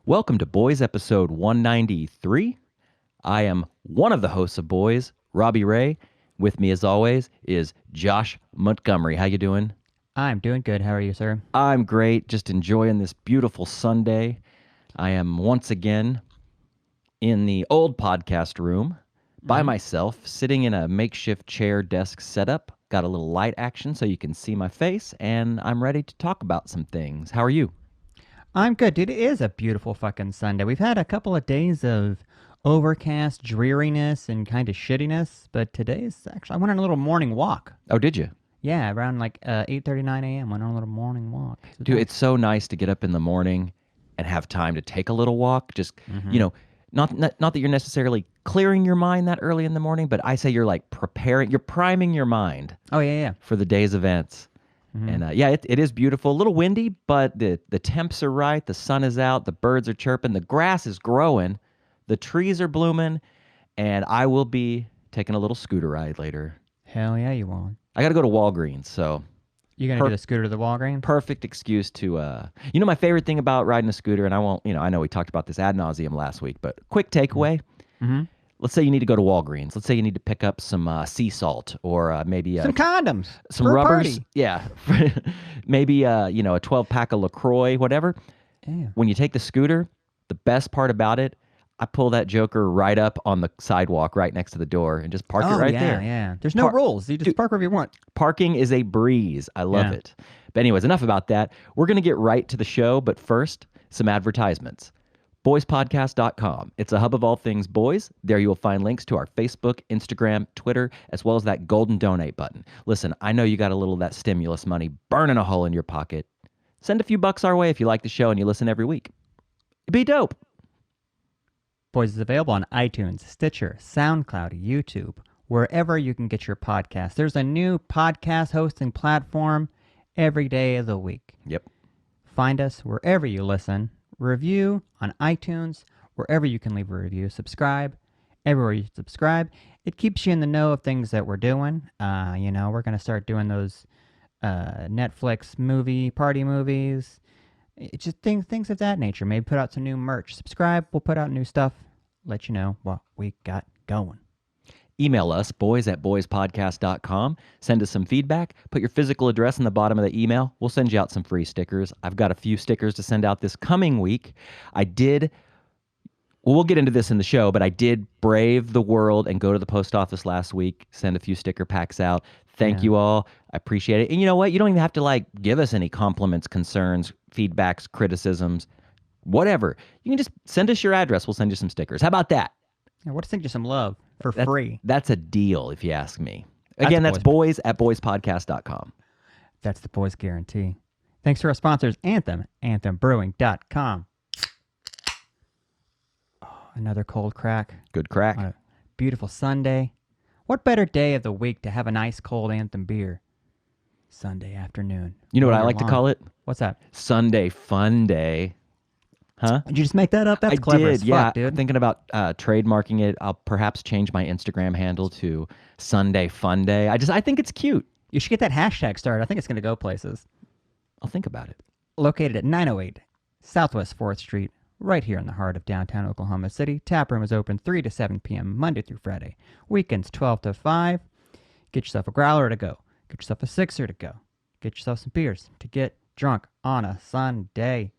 Welcome to Boys episode 193. I am one of the hosts of Boys, Robbie Ray. With me as always is Josh Montgomery. How you doing? I'm doing good. How are you, sir? I'm great, just enjoying this beautiful Sunday. I am once again in the old podcast room by myself, sitting in a makeshift chair desk setup. Got a little light action so you can see my face, and I'm ready to talk about some things. How are you? I'm good, dude. It is a beautiful fucking Sunday. We've had a couple of days of overcast dreariness and kind of shittiness, but today's actually, I went on a little morning walk. Oh, did you? Yeah, around like 8:39 a.m. Went on a little morning walk. Dude, it's so nice to get up in the morning and have time to take a little walk. Just, not that you're necessarily clearing your mind that early in the morning, but I say you're like preparing, you're priming your mind Oh, yeah. for the day's events. And it is beautiful. A little windy, but the temps are right. The sun is out. The birds are chirping. The grass is growing. The trees are blooming. And I will be taking a little scooter ride later. Hell yeah, you won't. I got to go to Walgreens, so You gonna do the scooter to the Walgreens? perfect excuse to, my favorite thing about riding a scooter, and I won't, I know we talked about this ad nauseum last week, but quick takeaway. Mm-hmm. Let's say you need to go to Walgreens. Let's say you need to pick up some sea salt or maybe Some condoms. some for a rubbers. party. Yeah. Maybe, a 12-pack of LaCroix, whatever. Yeah. When you take the scooter, the best part about it, I pull that joker right up on the sidewalk right next to the door and just park it right there. Yeah. There's no rules. You just park wherever you want. Parking is a breeze. I love it. But anyways, enough about that. We're going to get right to the show, but first, some advertisements. BoysPodcast.com. It's a hub of all things boys. There you will find links to our Facebook, Instagram, Twitter, as well as that golden donate button. Listen, I know you got a little of that stimulus money burning a hole in your pocket. Send a few bucks our way if you like the show and you listen every week. It'd be dope. Boys is available on iTunes, Stitcher, SoundCloud, YouTube, wherever you can get your podcast. There's a new podcast hosting platform every day of the week. Yep. Find us wherever you listen. Review on iTunes, wherever you can leave a review. Subscribe everywhere you subscribe. It keeps you in the know of things that we're doing. We're going to start doing those Netflix party movies. It's just things of that nature. Maybe put out some new merch. Subscribe. We'll put out new stuff. Let you know what we got going. Email us, boys@boyspodcast.com. Send us some feedback. Put your physical address in the bottom of the email. We'll send you out some free stickers. I've got a few stickers to send out this coming week. We'll get into this in the show, but I did brave the world and go to the post office last week, send a few sticker packs out. Thank you all. I appreciate it. And you know what? You don't even have to give us any compliments, concerns, feedbacks, criticisms, whatever. You can just send us your address. We'll send you some stickers. How about that? Yeah, we'll send you some love for free. That's a deal, if you ask me. Again, that's boys@boyspodcast.com. That's the boys guarantee. Thanks to our sponsors, Anthem, anthembrewing.com. Oh, another cold crack. Good crack. On a beautiful Sunday. What better day of the week to have a nice cold Anthem beer? Sunday afternoon. You know what I like to call it? What's that? Sunday Fun Day. Huh? Did you just make that up? That's I clever did, as yeah. fuck, dude. I'm thinking about trademarking it. I'll perhaps change my Instagram handle to Sunday Fun Day. I think it's cute. You should get that hashtag started. I think it's going to go places. I'll think about it. Located at 908 Southwest 4th Street, right here in the heart of downtown Oklahoma City. Taproom is open 3 to 7 p.m. Monday through Friday. Weekends 12 to 5. Get yourself a growler to go. Get yourself a sixer to go. Get yourself some beers to get drunk on a Sunday.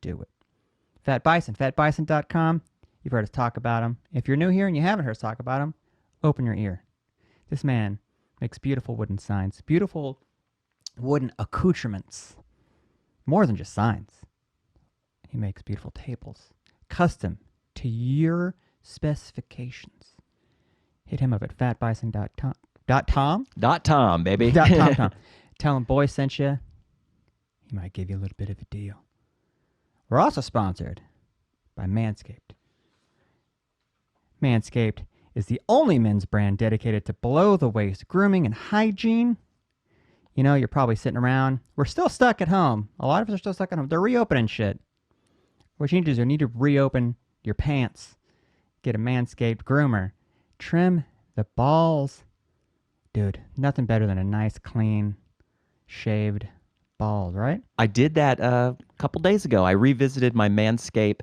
Do it. Fat Bison, fatbison.com. You've heard us talk about him. If you're new here and you haven't heard us talk about him, open your ear. This man makes beautiful wooden signs, beautiful wooden accoutrements. More than just signs. He makes beautiful tables, custom to your specifications. Hit him up at fatbison.com. .tom, baby. .tom. Tell him boy sent you. He might give you a little bit of a deal. We're also sponsored by Manscaped. Manscaped is the only men's brand dedicated to below-the-waist grooming and hygiene. You know, you're probably sitting around. We're still stuck at home. A lot of us are still stuck at home. They're reopening shit. What you need to do is you need to reopen your pants. Get a Manscaped groomer. Trim the balls. Dude, nothing better than a nice, clean, shaved balls, right? I did that a couple days ago. I revisited my Manscaped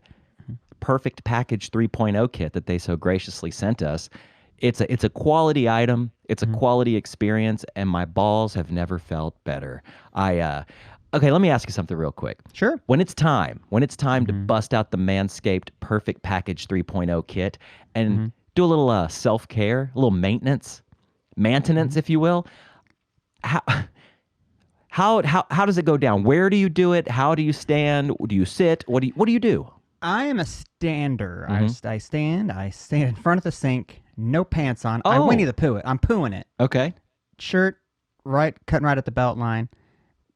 Perfect Package 3.0 kit that they so graciously sent us. It's a quality item. It's a quality experience, and my balls have never felt better. Okay, let me ask you something real quick. Sure. When it's time to bust out the Manscaped Perfect Package 3.0 kit and do a little self-care, a little maintenance, if you will, how does it go down? Where do you do it? How do you stand? Do you sit? What do you do? I am a stander. I stand in front of the sink, no pants on. I Oh. Winnie the Pooh it. I'm pooing it. Okay. Shirt cutting right at the belt line,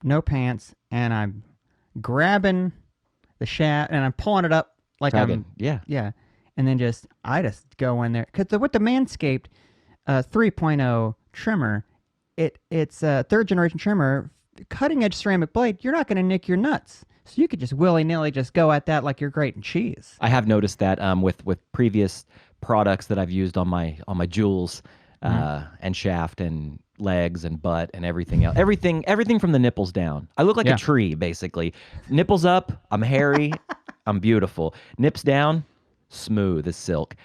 no pants, and I'm grabbing the shaft and I'm pulling it up like Tugging. Yeah. and then I just go in there because with the Manscaped 3.0 trimmer, it's a third generation trimmer, cutting edge ceramic blade. You're not going to nick your nuts, so you could just willy nilly just go at that like you're grating cheese. I have noticed that with previous products that I've used on my jewels and shaft and legs and butt and everything else. Everything from the nipples down. I look like a tree, basically. Nipples up, I'm hairy, I'm beautiful. Nips down, smooth as silk.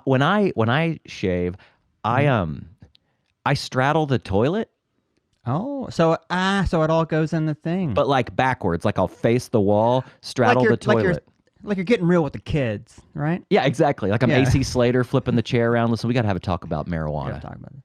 When I shave, I straddle the toilet. Oh, so it all goes in the thing. But like backwards, like I'll face the wall, straddle the toilet. Like you're getting real with the kids, right? Yeah, exactly. Like I'm AC Slater flipping the chair around. Listen, we got to have a talk about marijuana. We gotta talk about it.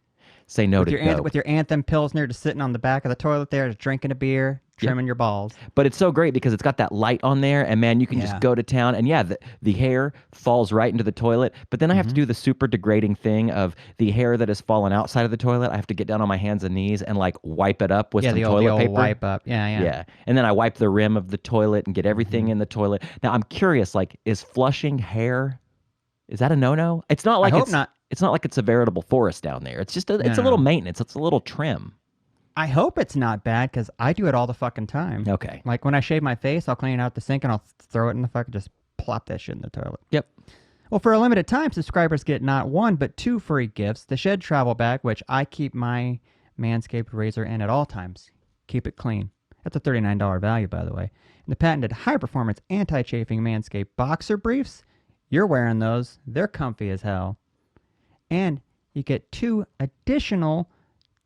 Say no to dope. With your Anthem Pilsner just sitting on the back of the toilet there, just drinking a beer, trimming your balls. But it's so great because it's got that light on there, and man, you can just go to town. And the hair falls right into the toilet. But then I have to do the super degrading thing of the hair that has fallen outside of the toilet. I have to get down on my hands and knees and like wipe it up with some toilet paper. Wipe up. Yeah. And then I wipe the rim of the toilet and get everything in the toilet. Now I'm curious, like, is flushing hair, is that a no-no? It's not like I hope not. It's not like it's a veritable forest down there. It's just it's a little maintenance. It's a little trim. I hope it's not bad because I do it all the fucking time. Okay. Like when I shave my face, I'll clean it out the sink and I'll throw it in the fucking, just plop that shit in the toilet. Yep. Well, for a limited time, subscribers get not one, but two free gifts. The Shed Travel Bag, which I keep my Manscaped razor in at all times. Keep it clean. That's a $39 value, by the way. And the patented high-performance anti-chafing Manscaped boxer briefs. You're wearing those. They're comfy as hell. And you get two additional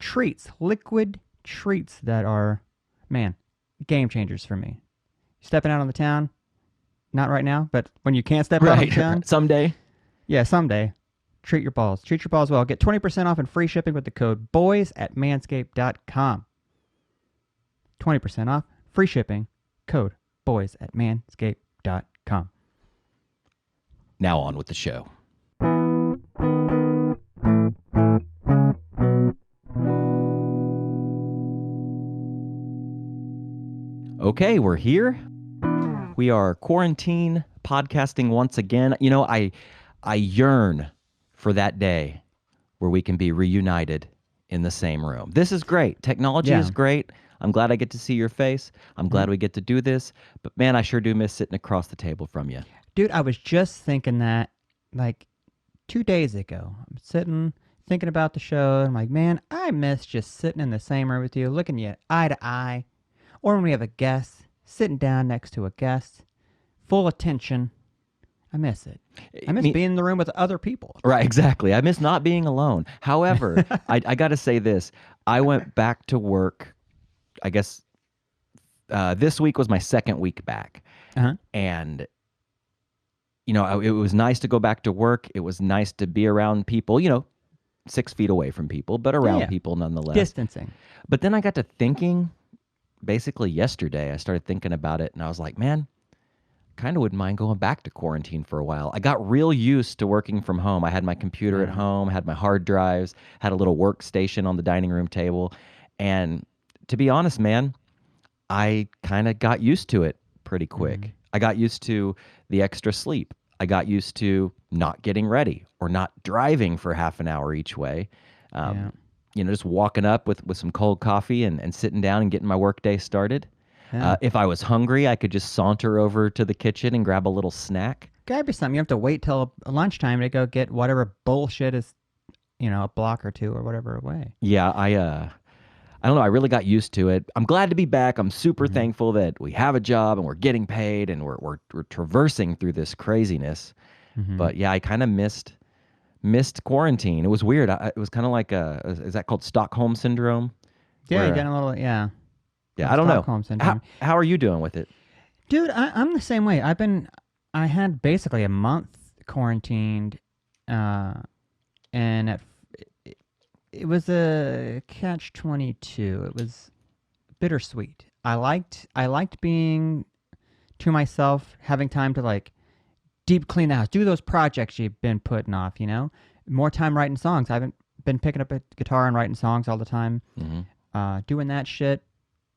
treats, liquid treats that are, man, game changers for me. Stepping out on the town, not right now, but when you can't step out on the town. Someday. Yeah, someday. Treat your balls. Treat your balls well. Get 20% off and free shipping with the code BOYS at manscaped.com. 20% off, free shipping, code BOYS at manscaped.com. Now on with the show. Okay, we're here. We are quarantine podcasting once again. You know, I yearn for that day where we can be reunited in the same room. This is great. Technology is great. I'm glad I get to see your face. I'm glad we get to do this. But man, I sure do miss sitting across the table from you. Dude, I was just thinking that like 2 days ago. I'm sitting thinking about the show. And I'm like, man, I miss just sitting in the same room with you, looking you eye to eye. Or when we have a guest, sitting down next to a guest, full attention. I miss it. I miss being in the room with other people. Right, exactly. I miss not being alone. However, I got to say this. I went back to work, I guess this week was my second week back. And, you know, it was nice to go back to work. It was nice to be around people, you know, 6 feet away from people, but around people nonetheless. Distancing. But then I got to thinking, basically yesterday, I started thinking about it, and I was like, man, kind of wouldn't mind going back to quarantine for a while. I got real used to working from home. I had my computer at home, had my hard drives, had a little workstation on the dining room table. And to be honest, man, I kind of got used to it pretty quick. I got used to the extra sleep. I got used to not getting ready or not driving for half an hour each way. You know, just walking up with some cold coffee and sitting down and getting my workday started. If I was hungry, I could just saunter over to the kitchen and grab a little snack. Grab you something. You have to wait till lunchtime to go get whatever bullshit is, you know, a block or two or whatever away. Yeah, I don't know. I really got used to it. I'm glad to be back. I'm super thankful that we have a job and we're getting paid and we're traversing through this craziness. But yeah, I kind of missed quarantine. It was weird. It was kind of like is that called Stockholm syndrome? Yeah, Where, you got a little, yeah. yeah, I don't know. Stockholm syndrome. How are you doing with it? Dude, I'm the same way. I had basically a month quarantined, and it was a catch-22. It was bittersweet. I liked being to myself, having time to like deep clean the house, do those projects you've been putting off, more time writing songs. I haven't been picking up a guitar and writing songs all the time, doing that shit,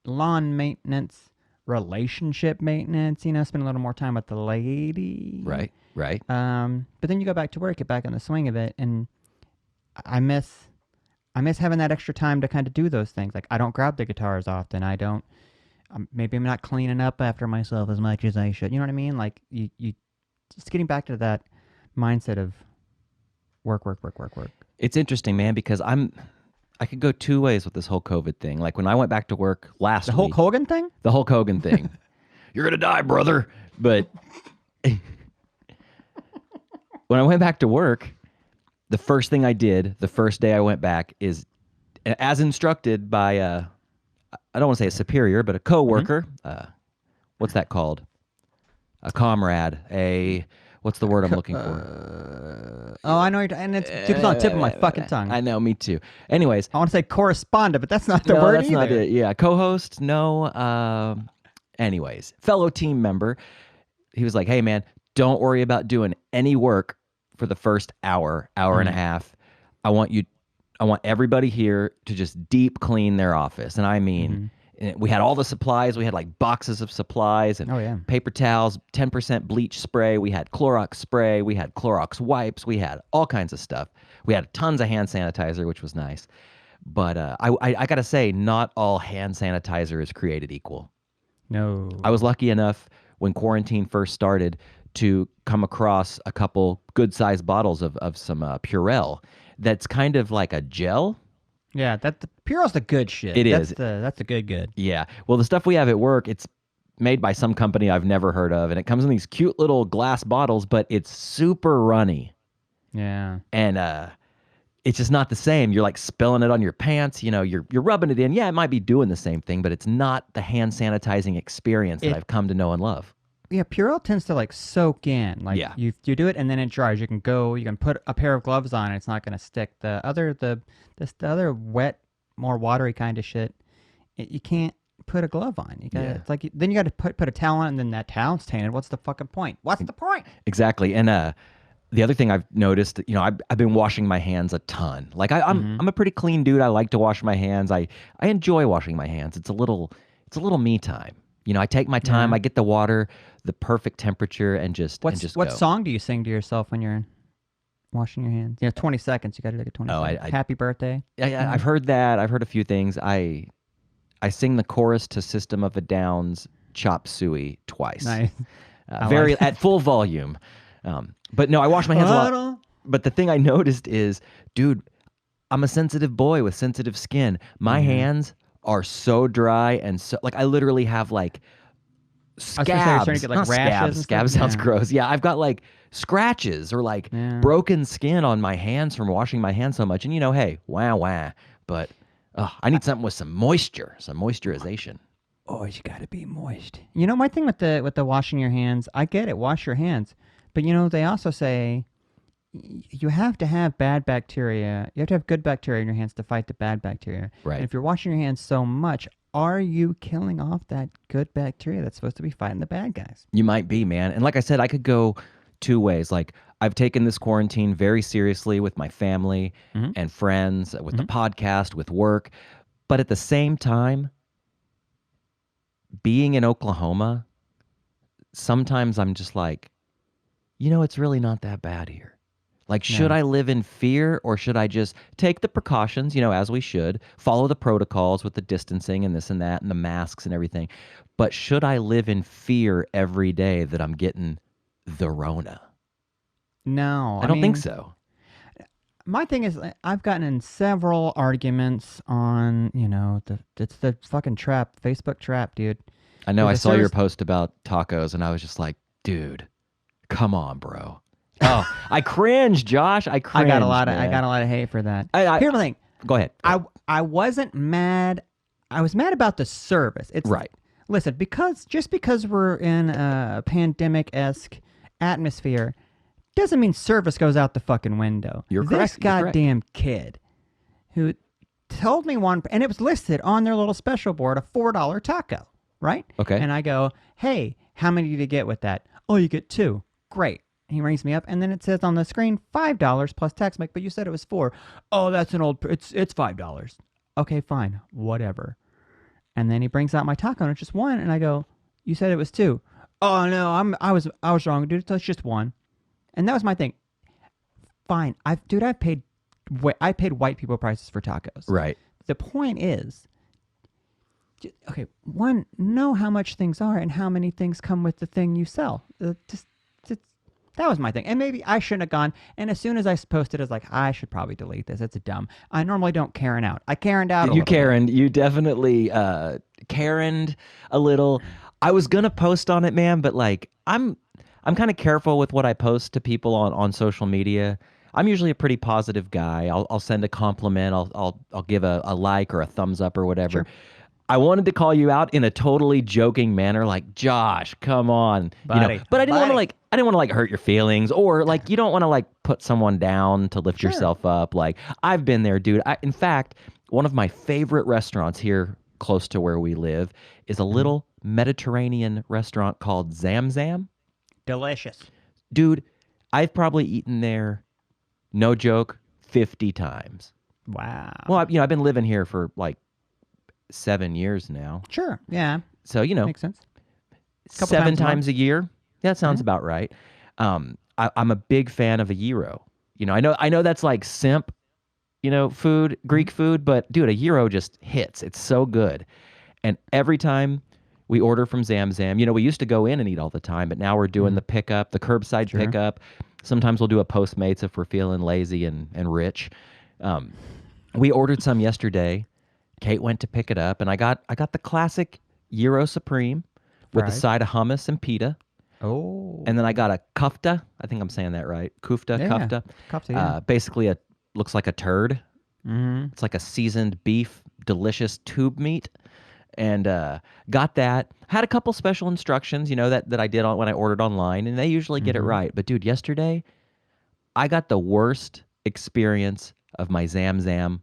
lawn maintenance, relationship maintenance, spend a little more time with the lady. Right. But then you go back to work, get back in the swing of it, and I miss having that extra time to kind of do those things. Like I don't grab the guitar as often. I don't. Maybe I'm not cleaning up after myself as much as I should. You know what I mean? Like you just getting back to that mindset of work. It's interesting, man, because I could go two ways with this whole COVID thing. Like when I went back to work last The Hulk week, Hogan thing? the Hulk Hogan thing. You're gonna die, brother. But when I went back to work, the first thing I did, the first day I went back, is as instructed by I don't want to say a superior, but a coworker. What's that called? A comrade. What's the word I'm looking for? Oh, I know. And it's on the tip of my fucking tongue. I know, me too. Anyways, I want to say correspondent, but that's not the no, word that's either. not it. Yeah, co-host. No. Anyways, fellow team member. He was like, "Hey, man, don't worry about doing any work for the first hour and a half. I want everybody here to just deep clean their office." And I mean, we had all the supplies. We had like boxes of supplies and paper towels, 10% bleach spray. We had Clorox spray. We had Clorox wipes. We had all kinds of stuff. We had tons of hand sanitizer, which was nice. But I got to say, not all hand sanitizer is created equal. No. I was lucky enough when quarantine first started to come across a couple good-sized bottles of some Purell that's kind of like a gel. Yeah, the Pure's the good shit. It is. That's the good. Yeah. Well, the stuff we have at work, it's made by some company I've never heard of, and it comes in these cute little glass bottles, but it's super runny. Yeah. And it's just not the same. You're like spilling it on your pants. You're rubbing it in. Yeah, it might be doing the same thing, but it's not the hand sanitizing experience that I've come to know and love. Yeah, Purell tends to like soak in. Like you do it and then it dries. You can put a pair of gloves on. It's not going to stick. The other wet, more watery kind of shit, you can't put a glove on. It's like then you got to put a towel on, and then that towel's tainted. What's the fucking point? What's the point? Exactly. And the other thing I've noticed, I've been washing my hands a ton. Like I'm a pretty clean dude. I like to wash my hands. I enjoy washing my hands. It's a little me time. I take my time. I get the water, the perfect temperature, and just What go. song do you sing to yourself when you're washing your hands? 20 seconds. You got to take it 20 seconds. Happy birthday. Yeah, I've heard that. I've heard a few things. I sing the chorus to System of a Down's Chop Suey twice. Nice. At full volume. But no, I wash my hands a lot. But the thing I noticed is, dude, I'm a sensitive boy with sensitive skin. My hands are so dry and so like I literally have like scabs. I was starting to get like rashes. Scabs sounds gross. Yeah, I've got like scratches or like broken skin on my hands from washing my hands so much. And hey, wah. But I need something with some moisture, some moisturization. Oh, you got to be moist. My thing with the washing your hands, I get it. Wash your hands, but they also say you have to have bad bacteria. You have to have good bacteria in your hands to fight the bad bacteria. Right. And if you're washing your hands so much, are you killing off that good bacteria that's supposed to be fighting the bad guys? You might be, man. And like I said, I could go two ways. Like I've taken this quarantine very seriously with my family and friends, with the podcast, with work. But at the same time, being in Oklahoma, sometimes I'm just like, it's really not that bad here. Like, should I live in fear, or should I just take the precautions, as we should, follow the protocols with the distancing and this and that and the masks and everything? But should I live in fear every day that I'm getting the Rona? No. I don't think so. my thing is, I've gotten in several arguments on, it's the fucking trap, Facebook trap, dude. I know. I There's a saw your service. post about tacos, and I was just like, dude, come on, bro. Oh, I cringed, Josh. I cringed. I got a lot of hate for that. I- Here's the thing. Go ahead. I wasn't mad. I was mad about the service. It's Right. Listen, just because we're in a pandemic-esque atmosphere doesn't mean service goes out the fucking window. You're This correct. You're correct. goddamn kid who told me and it was listed on their little special board, a $4 taco, right? Okay. And I go, hey, how many did you get with that? Oh, you get 2. Great. He rings me up, and then it says on the screen $5 plus tax. I'm like, but you said it was 4. Oh, that's it's $5. Okay, fine, whatever. And then he brings out my taco, and it's just 1, and I go, you said it was 2. Oh no, I was wrong, dude. It's just 1. And that was my thing. Fine, I paid white people prices for tacos. Right. The point is, okay, one, know how much things are and how many things come with the thing you sell. That was my thing. And maybe I shouldn't have gone. And as soon as I posted, I was like, I should probably delete this. It's dumb. I normally don't Karen out. I Karened out a You little bit. Karen, you definitely Karened a little. I was gonna post on it, man, but like I'm kind of careful with what I post to people on social media. I'm usually a pretty positive guy. I'll send a compliment. I'll give a like or a thumbs up or whatever. Sure. I wanted to call you out in a totally joking manner, like Josh, come on, Buddy, But I didn't want to buddy. I didn't want to like hurt your feelings, or like you don't want to like put someone down to lift Sure. yourself up. Like I've been there, dude. In fact, one of my favorite restaurants here, close to where we live, is a little Mediterranean restaurant called Zam Zam. Delicious. Dude, I've probably eaten there, no joke, 50 times. Wow. Well, I've been living here for like 7 years now. Sure. Yeah. So, Makes sense. Couple 7 times a month. times a year. That sounds Yeah. about right. I'm a big fan of a gyro. I know that's like simp, food, Greek food, but dude, a gyro just hits. It's so good. And every time we order from Zam Zam, we used to go in and eat all the time, but now we're doing the pickup, the curbside Sure. pickup. Sometimes we'll do a Postmates if we're feeling lazy and rich. We ordered some yesterday. Kate went to pick it up, and I got the classic gyro supreme with a Right. side of hummus and pita. Oh. And then I got a kufta. I think I'm saying that right. Kufta, Yeah, kufta. Kufta, yeah. Basically, looks like a turd. Mm-hmm. It's like a seasoned beef, delicious tube meat. And got that. Had a couple special instructions, that I did when I ordered online, and they usually get it right. But dude, yesterday, I got the worst experience of my Zam Zam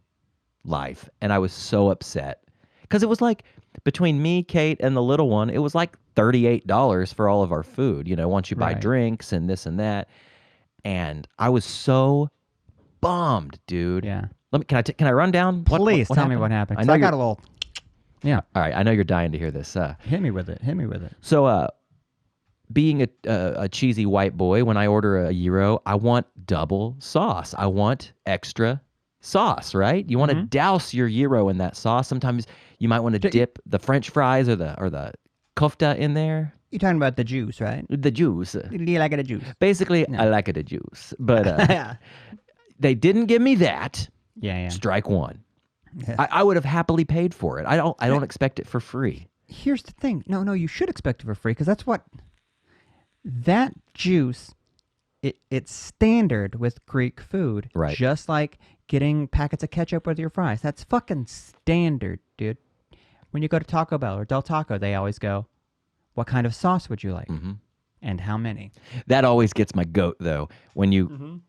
life, and I was so upset because it was like between me, Kate, and the little one, it was like $38 for all of our food. Once you buy Right. drinks and this and that, and I was so bummed, dude. Yeah. Can I run down? Please tell me what happened. 'Cause I got a little. Yeah. All right, I know you're dying to hear this. Hit me with it. Hit me with it. So, being a cheesy white boy, when I order a gyro, I want double sauce. I want extra sauce, right? You want to douse your gyro in that sauce. Sometimes you might want to dip the French fries or the kofta in there. You're talking about the juice, right? The juice. Do you like it a juice? Basically, I like it a juice. But Yeah. they didn't give me that. Yeah. Strike one. Yeah. I would have happily paid for it. I don't expect it for free. Here's the thing. No, you should expect it for free because that's what that juice. It's standard with Greek food, Right. Just like getting packets of ketchup with your fries. That's fucking standard, dude. When you go to Taco Bell or Del Taco, they always go, "What kind of sauce would you like, and how many?" That always gets my goat though. When you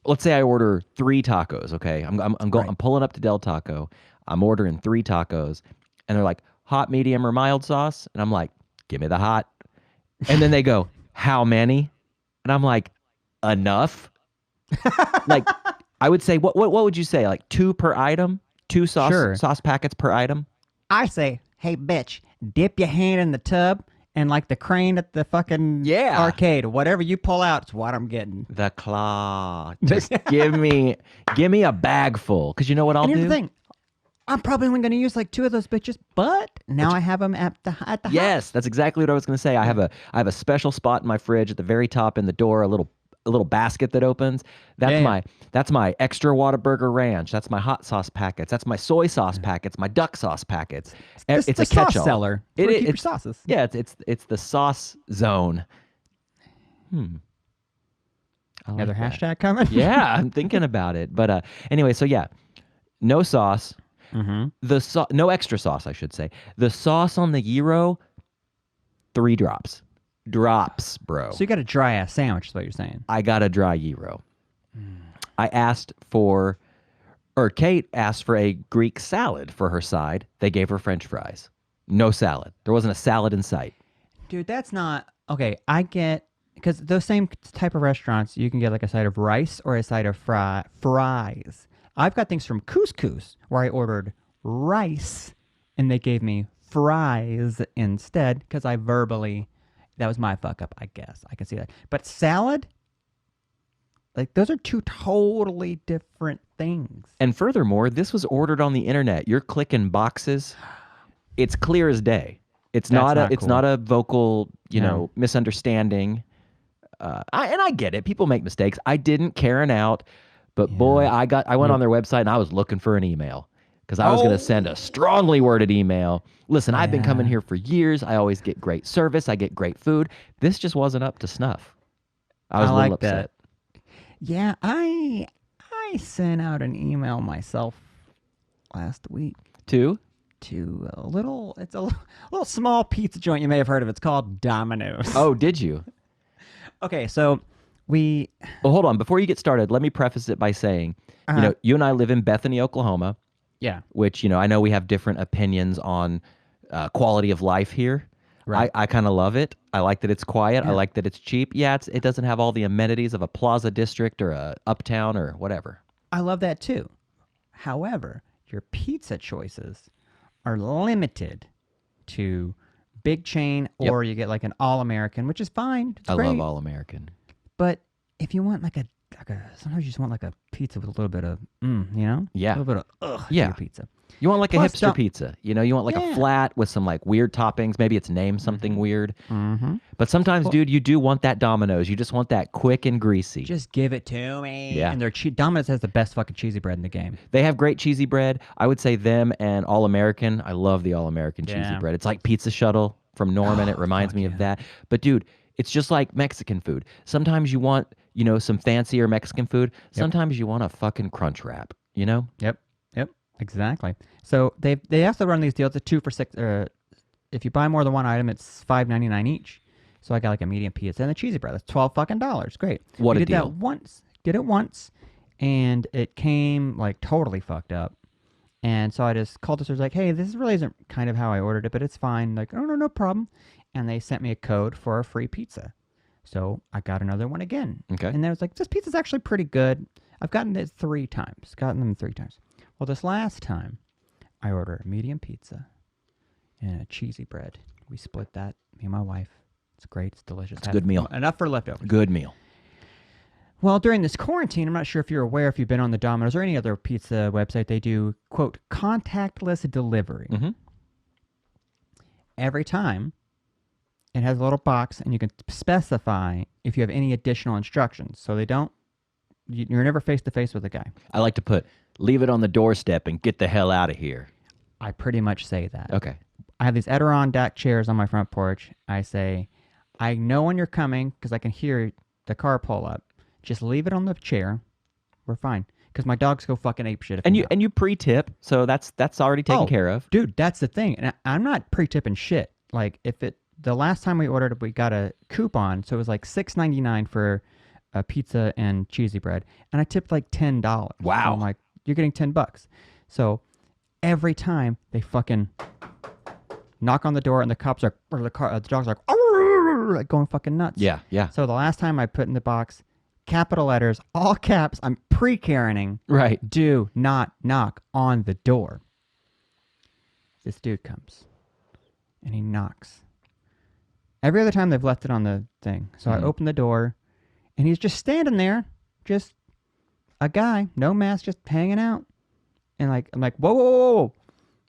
let's say I order 3 tacos, okay? I'm pulling up to Del Taco. I'm ordering 3 tacos, and they're like hot, medium, or mild sauce, and I'm like, give me the hot. And then they go, how many? And I'm like, enough. Like I would say, what would you say? Like 2 per item, 2 sauce packets per item. I say, "Hey, bitch, dip your hand in the tub and like the crane at the fucking arcade, whatever you pull out, it's what I'm getting." The claw. Just give me a bag full, because you know what I'll And here's do. the thing. I'm probably only going to use like 2 of those bitches, but now I have them at the Yes, that's exactly what I was going to say. I have a special spot in my fridge at the very top in the door, a little little basket that opens. That's my extra Whataburger ranch. That's my hot sauce packets. That's my soy sauce packets. My duck sauce packets. It's the a sauce catch-all. cellar. It's where you keep your sauces. Yeah, it's the sauce zone. I Another like that. hashtag coming? Yeah, I'm thinking about it. But anyway, so yeah, no sauce. No extra sauce, I should say. The sauce on the gyro, 3 drops. Drops, bro. So you got a dry ass sandwich, is what you're saying. I got a dry gyro. I asked for, or Kate asked for a Greek salad for her side. They gave her French fries. No salad. There wasn't a salad in sight. Dude, that's not okay. I get because those same type of restaurants, you can get like a side of rice or a side of fries. I've got things from Couscous where I ordered rice and they gave me fries instead because that was my fuck up, I guess. I can see that. But salad, like those are 2 totally different things. And furthermore, this was ordered on the internet. You're clicking boxes. It's clear as day. It's not a vocal, misunderstanding. I get it. People make mistakes. I didn't Karen out, but boy, I went on their website and I was looking for an email because I was going to send a strongly worded email. Listen, I've been coming here for years. I always get great service. I get great food. This just wasn't up to snuff. I was a little upset. Yeah, I sent out an email myself last week to a little small pizza joint you may have heard of. It's called Domino's. Oh, did you? Okay, so well, hold on. Before you get started, let me preface it by saying, you and I live in Bethany, Oklahoma. Yeah. Which, I know we have different opinions on quality of life here. Right. I kind of love it. I like that it's quiet. Yeah. I like that it's cheap. Yeah, it doesn't have all the amenities of a Plaza District or a Uptown or whatever. I love that too. However, your pizza choices are limited to big chain or you get like an All-American, which is fine. It's great. Love All-American. But if you want like a sometimes you just want like a pizza with a little bit of, Yeah. A little bit of, to your pizza. You want like a hipster pizza. You want like a flat with some like weird toppings. Maybe it's named something weird. Mm-hmm. But sometimes, dude, you do want that Domino's. You just want that quick and greasy. Just give it to me. Yeah. And their Domino's has the best fucking cheesy bread in the game. They have great cheesy bread. I would say them and All-American. I love the All-American cheesy bread. It's like Pizza Shuttle from Norman. It reminds me of that. But dude, it's just like Mexican food. Sometimes you want, some fancier Mexican food. Sometimes you want a fucking crunch wrap, Yep. Exactly. So they also run these deals at 2 for $6. If you buy more than one item, it's $5.99 each. So I got like a medium pizza and a cheesy bread. That's $12 fucking dollars. Great. What a deal. Did it once, and it came like totally fucked up. And so I just called the store, like, hey, this really isn't kind of how I ordered it, but it's fine. Like, oh, no problem. And they sent me a code for a free pizza. So I got another one again. Okay. And I was like, this pizza's actually pretty good. I've gotten it 3 times. Gotten them 3 times. Well, this last time, I ordered a medium pizza and a cheesy bread. We split that, me and my wife. It's great. It's delicious. It's a good meal. Enough for leftovers. Good meal. Well, during this quarantine, I'm not sure if you're aware, if you've been on the Domino's or any other pizza website, they do, quote, contactless delivery. Mm-hmm. Every time, it has a little box, and you can specify if you have any additional instructions. So you're never face-to-face with a guy. I like to put, leave it on the doorstep and get the hell out of here. I pretty much say that. Okay. I have these Adirondack chairs on my front porch. I say, I know when you're coming because I can hear the car pull up. Just leave it on the chair. We're fine. Because my dogs go fucking apeshit. And you pre-tip, so that's already taken care of. Dude, that's the thing. And I'm not pre-tipping shit. Like, the last time we ordered, we got a coupon, so it was like $6.99 for a pizza and cheesy bread, and I tipped like $10. Wow. So I'm like, you're getting $10. So every time they fucking knock on the door, and the dog's like going fucking nuts. Yeah. So the last time I put in the box, capital letters, all caps, I'm pre-Karening. Right. Do not knock on the door. This dude comes, and he knocks. Every other time they've left it on the thing. So I open the door, and he's just standing there, just a guy, no mask, just hanging out. And I'm like, whoa.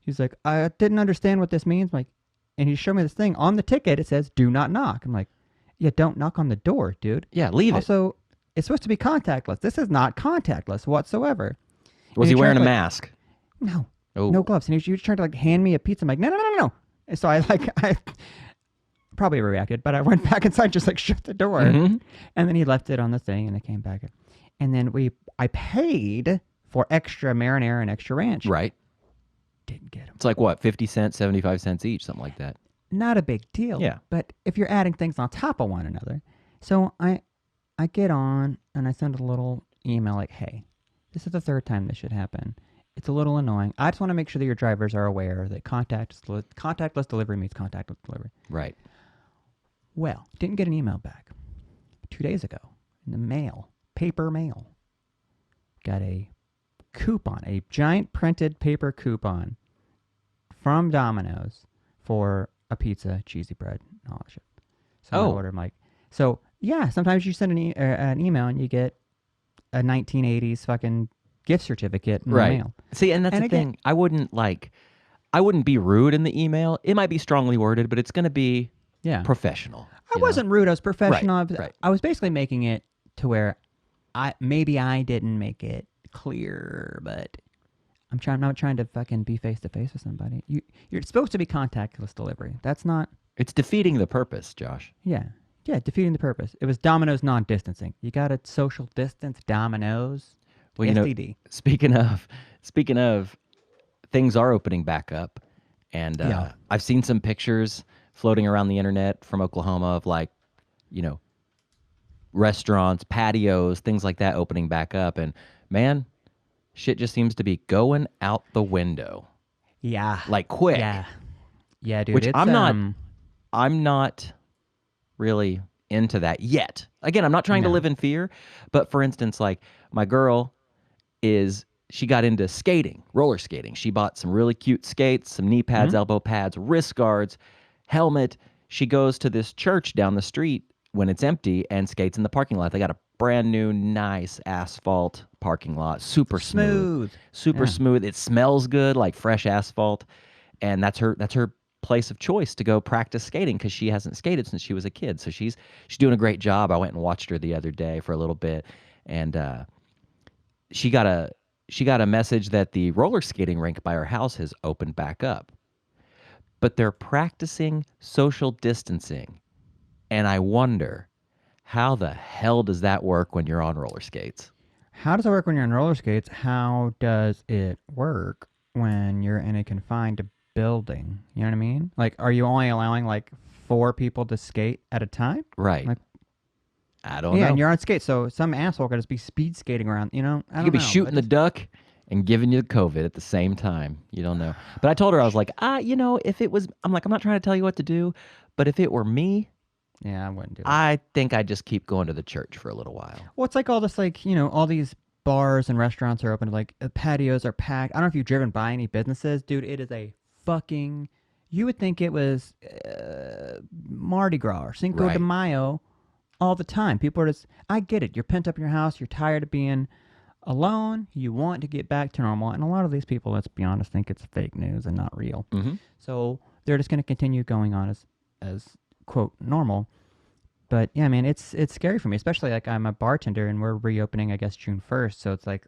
He's like, I didn't understand what this means. I'm like, and he showed me this thing on the ticket. It says, do not knock. I'm like, yeah, don't knock on the door, dude. Yeah, leave it. Also, It's supposed to be contactless. This is not contactless whatsoever. Was he wearing a mask? No. Oh. No gloves. And he was trying to like hand me a pizza. I'm like, no. And so I probably reacted, but I went back inside, just like shut the door. Mm-hmm. And then he left it on the thing and I came back. And then I paid for extra marinara and extra ranch. Right. Didn't get them. It's like what, 50 cents, 75 cents each, something like that. Not a big deal. Yeah. But if you're adding things on top of one another. So I get on and I send a little email like, hey, this is the third time this should happen. It's a little annoying. I just want to make sure that your drivers are aware that contactless delivery means contactless delivery. Right. Well, didn't get an email back. 2 days ago, in the mail, paper mail, got a coupon, a giant printed paper coupon from Domino's for a pizza, cheesy bread, and all that shit. So I ordered, Mike. So, yeah, sometimes you send an email and you get a 1980s fucking gift certificate in the mail. See, and that's the thing. I wouldn't be rude in the email. It might be strongly worded, but it's going to be professional. I wasn't rude. I was professional. Right. I was basically making it to where I didn't make it clear, but I'm not trying to fucking be face to face with somebody. You're supposed to be contactless delivery. That's not. It's defeating the purpose, Josh. Yeah, defeating the purpose. It was Domino's non-distancing. You got to social distance Domino's. Well, STD. Speaking of, things are opening back up, and I've seen some pictures floating around the internet from Oklahoma of restaurants, patios, things like that opening back up, and man, shit just seems to be going out the window. Yeah, like quick. Yeah, dude. Which I'm not really into that yet. Again, I'm not trying to live in fear, but for instance, like my girl she got into skating, roller skating. She bought some really cute skates, some knee pads, elbow pads, wrist guards, helmet. She goes to this church down the street when it's empty and skates in the parking lot. They got a brand new, nice asphalt parking lot, super smooth. It smells good, like fresh asphalt, and that's her place of choice to go practice skating because she hasn't skated since she was a kid. So she's doing a great job. I went and watched her the other day for a little bit, and she got a message that the roller skating rink by her house has opened back up, but they're practicing social distancing, and I wonder how the hell does that work when you're on roller skates? How does it work when you're on roller skates? How does it work when you're in a confined building? You know what I mean? Like, are you only allowing like 4 people to skate at a time? Right. Like, I don't know. Yeah, and you're on skates, so some asshole could just be speed skating around, I don't know. You could be shooting the duck and giving you COVID at the same time. You don't know. But I told her, I was like, if it was, I'm not trying to tell you what to do, but if it were me, yeah, I wouldn't do it. I think I'd just keep going to the church for a little while. Well, it's like all this, like, all these bars and restaurants are open, like patios are packed. I don't know if you've driven by any businesses. Dude, it is a fucking, you would think it was Mardi Gras or Cinco de Mayo all the time. People are just, I get it. You're pent up in your house. You're tired of being alone. You want to get back to normal. And a lot of these people, let's be honest, think it's fake news and not real. Mm-hmm. So they're just going to continue going on as quote normal. But yeah, man, it's scary for me, especially like I'm a bartender and we're reopening, I guess, June 1st. So it's like,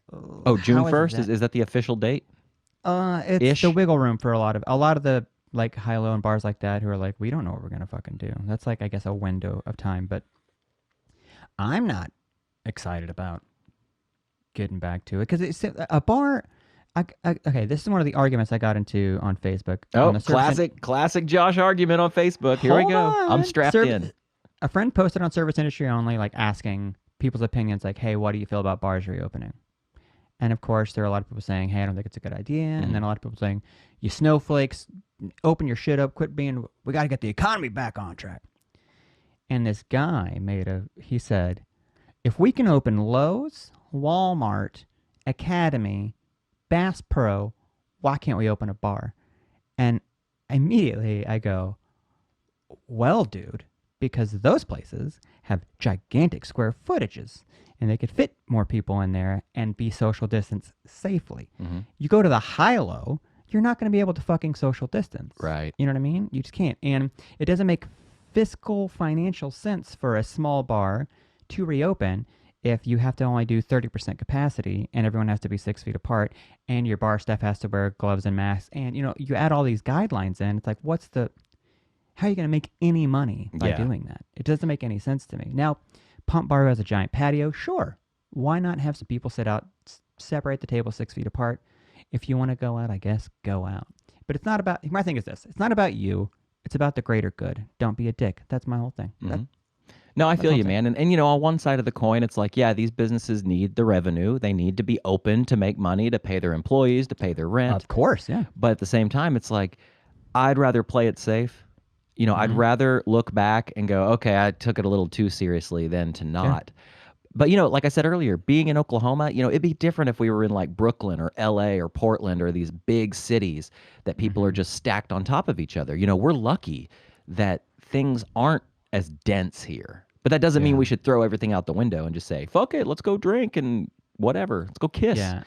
June 1st? Is that the official date? It's the wiggle room for a lot of the like high-low and bars like that who are like, we don't know what we're going to fucking do. That's like, I guess, a window of time. But I'm not excited about getting back to it because it's a bar. Okay, this is one of the arguments I got into on Facebook. Oh, classic Josh argument on Facebook. Here we go. I'm strapped in. A friend posted on Service Industry Only, like asking people's opinions, like, hey, what do you feel about bars reopening? And of course, there are a lot of people saying, hey, I don't think it's a good idea. And then a lot of people saying, you snowflakes, open your shit up, quit being, we got to get the economy back on track. And this guy he said, if we can open Lowe's, Walmart, Academy, Bass Pro, why can't we open a bar? And immediately I go, well, dude, because those places have gigantic square footages and they could fit more people in there and be social distance safely. Mm-hmm. You go to the high-low, you're not going to be able to fucking social distance. Right. You know what I mean? You just can't. And it doesn't make fiscal financial sense for a small bar to reopen if you have to only do 30% capacity and everyone has to be 6 feet apart and your bar staff has to wear gloves and masks and, you add all these guidelines in, it's like, how are you going to make any money by doing that? It doesn't make any sense to me. Now, Pump Bar has a giant patio. Sure. Why not have some people sit out, separate the table 6 feet apart? If you want to go out, I guess, go out. But it's not about, my thing is this, it's not about you. It's about the greater good. Don't be a dick. That's my whole thing. No, I feel you, man. And on one side of the coin, it's like, yeah, these businesses need the revenue. They need to be open to make money, to pay their employees, to pay their rent. Of course, yeah. But at the same time, it's like, I'd rather play it safe. I'd rather look back and go, okay, I took it a little too seriously than to not. Yeah. But, like I said earlier, being in Oklahoma, it'd be different if we were in like Brooklyn or LA or Portland or these big cities that people are just stacked on top of each other. We're lucky that things aren't as dense here. But that doesn't mean we should throw everything out the window and just say, fuck it, let's go drink and whatever. Let's go kiss. Yeah.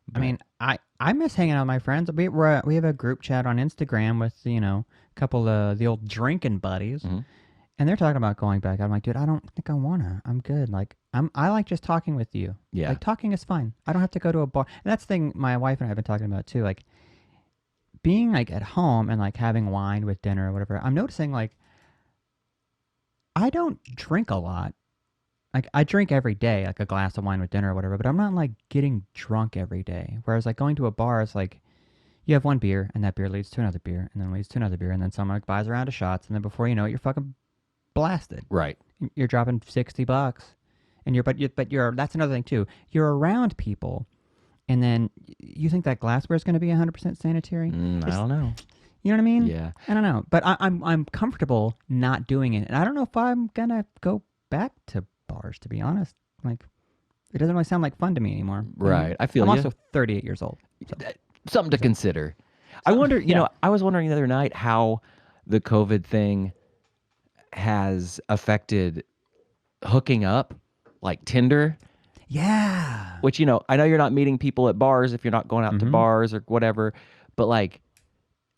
But, I mean, I miss hanging out with my friends. We have a group chat on Instagram with, a couple of the old drinking buddies. And they're talking about going back. I'm like, dude, I don't think I wanna. I'm good. Like, I like just talking with you. Yeah. Like, talking is fine. I don't have to go to a bar. And that's the thing my wife and I have been talking about too. Like, being like at home and like having wine with dinner or whatever. I'm noticing like, I don't drink a lot. Like, I drink every day, like a glass of wine with dinner or whatever. But I'm not like getting drunk every day. Whereas like going to a bar is like, you have one beer and that beer leads to another beer and then leads to another beer and then someone like buys a round of shots and then before you know it, you're fucking blasted. Right. You're dropping $60 and but that's another thing too. You're around people and then you think that glassware is going to be 100% sanitary. I don't know. You know what I mean? Yeah. I don't know, but I'm comfortable not doing it. And I don't know if I'm going to go back to bars, to be honest. Like, it doesn't really sound like fun to me anymore. Right. I feel I'm also 38 years old. So. Something to consider. I wonder, I was wondering the other night how the COVID thing has affected hooking up, like Tinder. Yeah. Which, I know you're not meeting people at bars if you're not going out to bars or whatever, but like,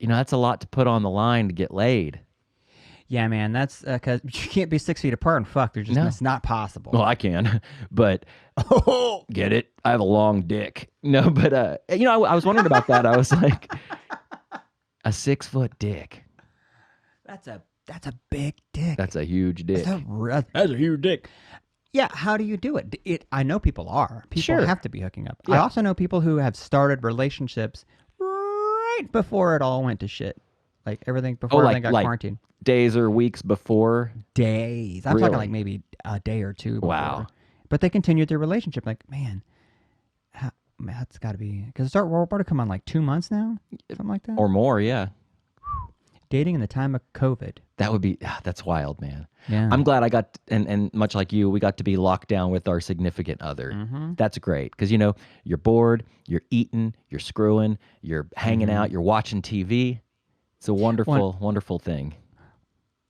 that's a lot to put on the line to get laid. Yeah, man, that's because you can't be 6 feet apart and fuck. It's not possible. Well, I can, but get it? I have a long dick. No, but I was wondering about that. I was like, a 6 foot dick. That's a big dick. That's a huge dick. That's a huge dick. Yeah, how do you do it? I know people are. People have to be hooking up. Yeah. I also know people who have started relationships right before it all went to shit. Like everything before everything got quarantined. Days or weeks before? Days. I'm talking like maybe a day or two before. Wow. But they continued their relationship. Like, man, that's got to be... Because we're about to come on like 2 months now? Something like that? Or more, yeah. Dating in the time of COVID. That would be... that's wild, man. Yeah. I'm glad I got... And much like you, we got to be locked down with our significant other. That's great. Because, you're bored, you're eating, you're screwing, you're hanging out, you're watching TV. It's a wonderful, wonderful thing.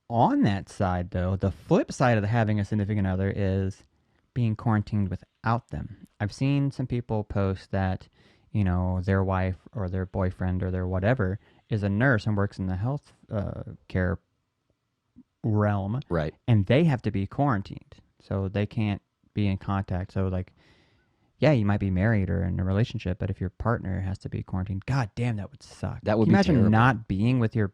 On that side, though, the flip side of having a significant other is being quarantined without them. I've seen some people post that, their wife or their boyfriend or their whatever is a nurse and works in the health care realm. Right. And they have to be quarantined. So they can't be in contact. So, like, yeah, you might be married or in a relationship, but if your partner has to be quarantined, god damn, that would suck. That would Can you be imagine terrible. not being with your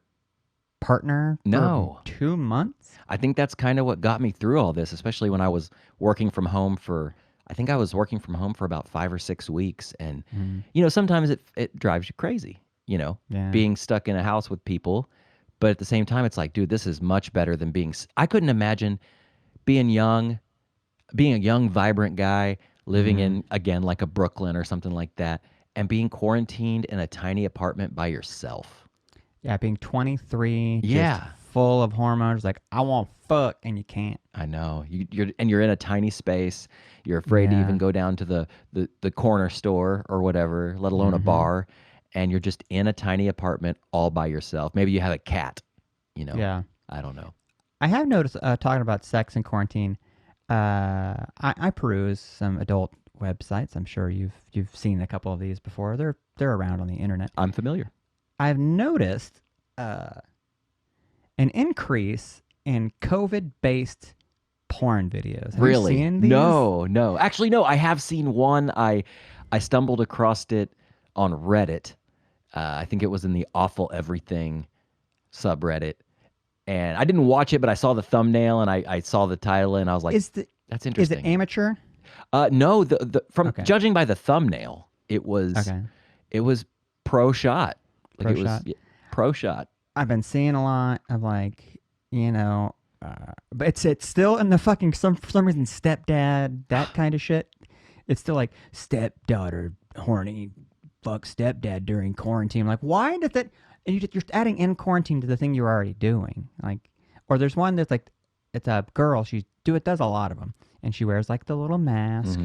partner for 2 months? I think that's kind of what got me through all this, especially when I was working from home for about 5 or 6 weeks. And, sometimes it drives you crazy, being stuck in a house with people. But at the same time, it's like, dude, this is much better than I couldn't imagine being a young, vibrant guy living in, again, like a Brooklyn or something like that, and being quarantined in a tiny apartment by yourself. Yeah, being 23, just full of hormones, like, I want fuck, and you can't. I know. You're in a tiny space. You're afraid to even go down to the corner store or whatever, let alone a bar, and you're just in a tiny apartment all by yourself. Maybe you have a cat, Yeah. I don't know. I have noticed, talking about sex in quarantine, I peruse some adult websites. I'm sure you've seen a couple of these before. They're around on the internet. I'm familiar. I've noticed an increase in COVID-based porn videos. Have Really? you seen these? No. Actually, no. I have seen one. I stumbled across it on Reddit. I think it was in the Awful Everything subreddit, and I didn't watch it, but I saw the thumbnail and I saw the title, and I was like, "That's Is interesting." it amateur? No. The from Okay. judging by the thumbnail, it was pro shot. Like Pro it was shot? pro shot. I've been seeing a lot of like, but it's still in the fucking for some reason stepdad, that kind of shit. It's still like stepdaughter horny fuck stepdad during quarantine. Like, why did that? And you're adding in quarantine to the thing you're already doing. Like, or there's one that's like, it's a girl. Does a lot of them, and she wears like the little mask,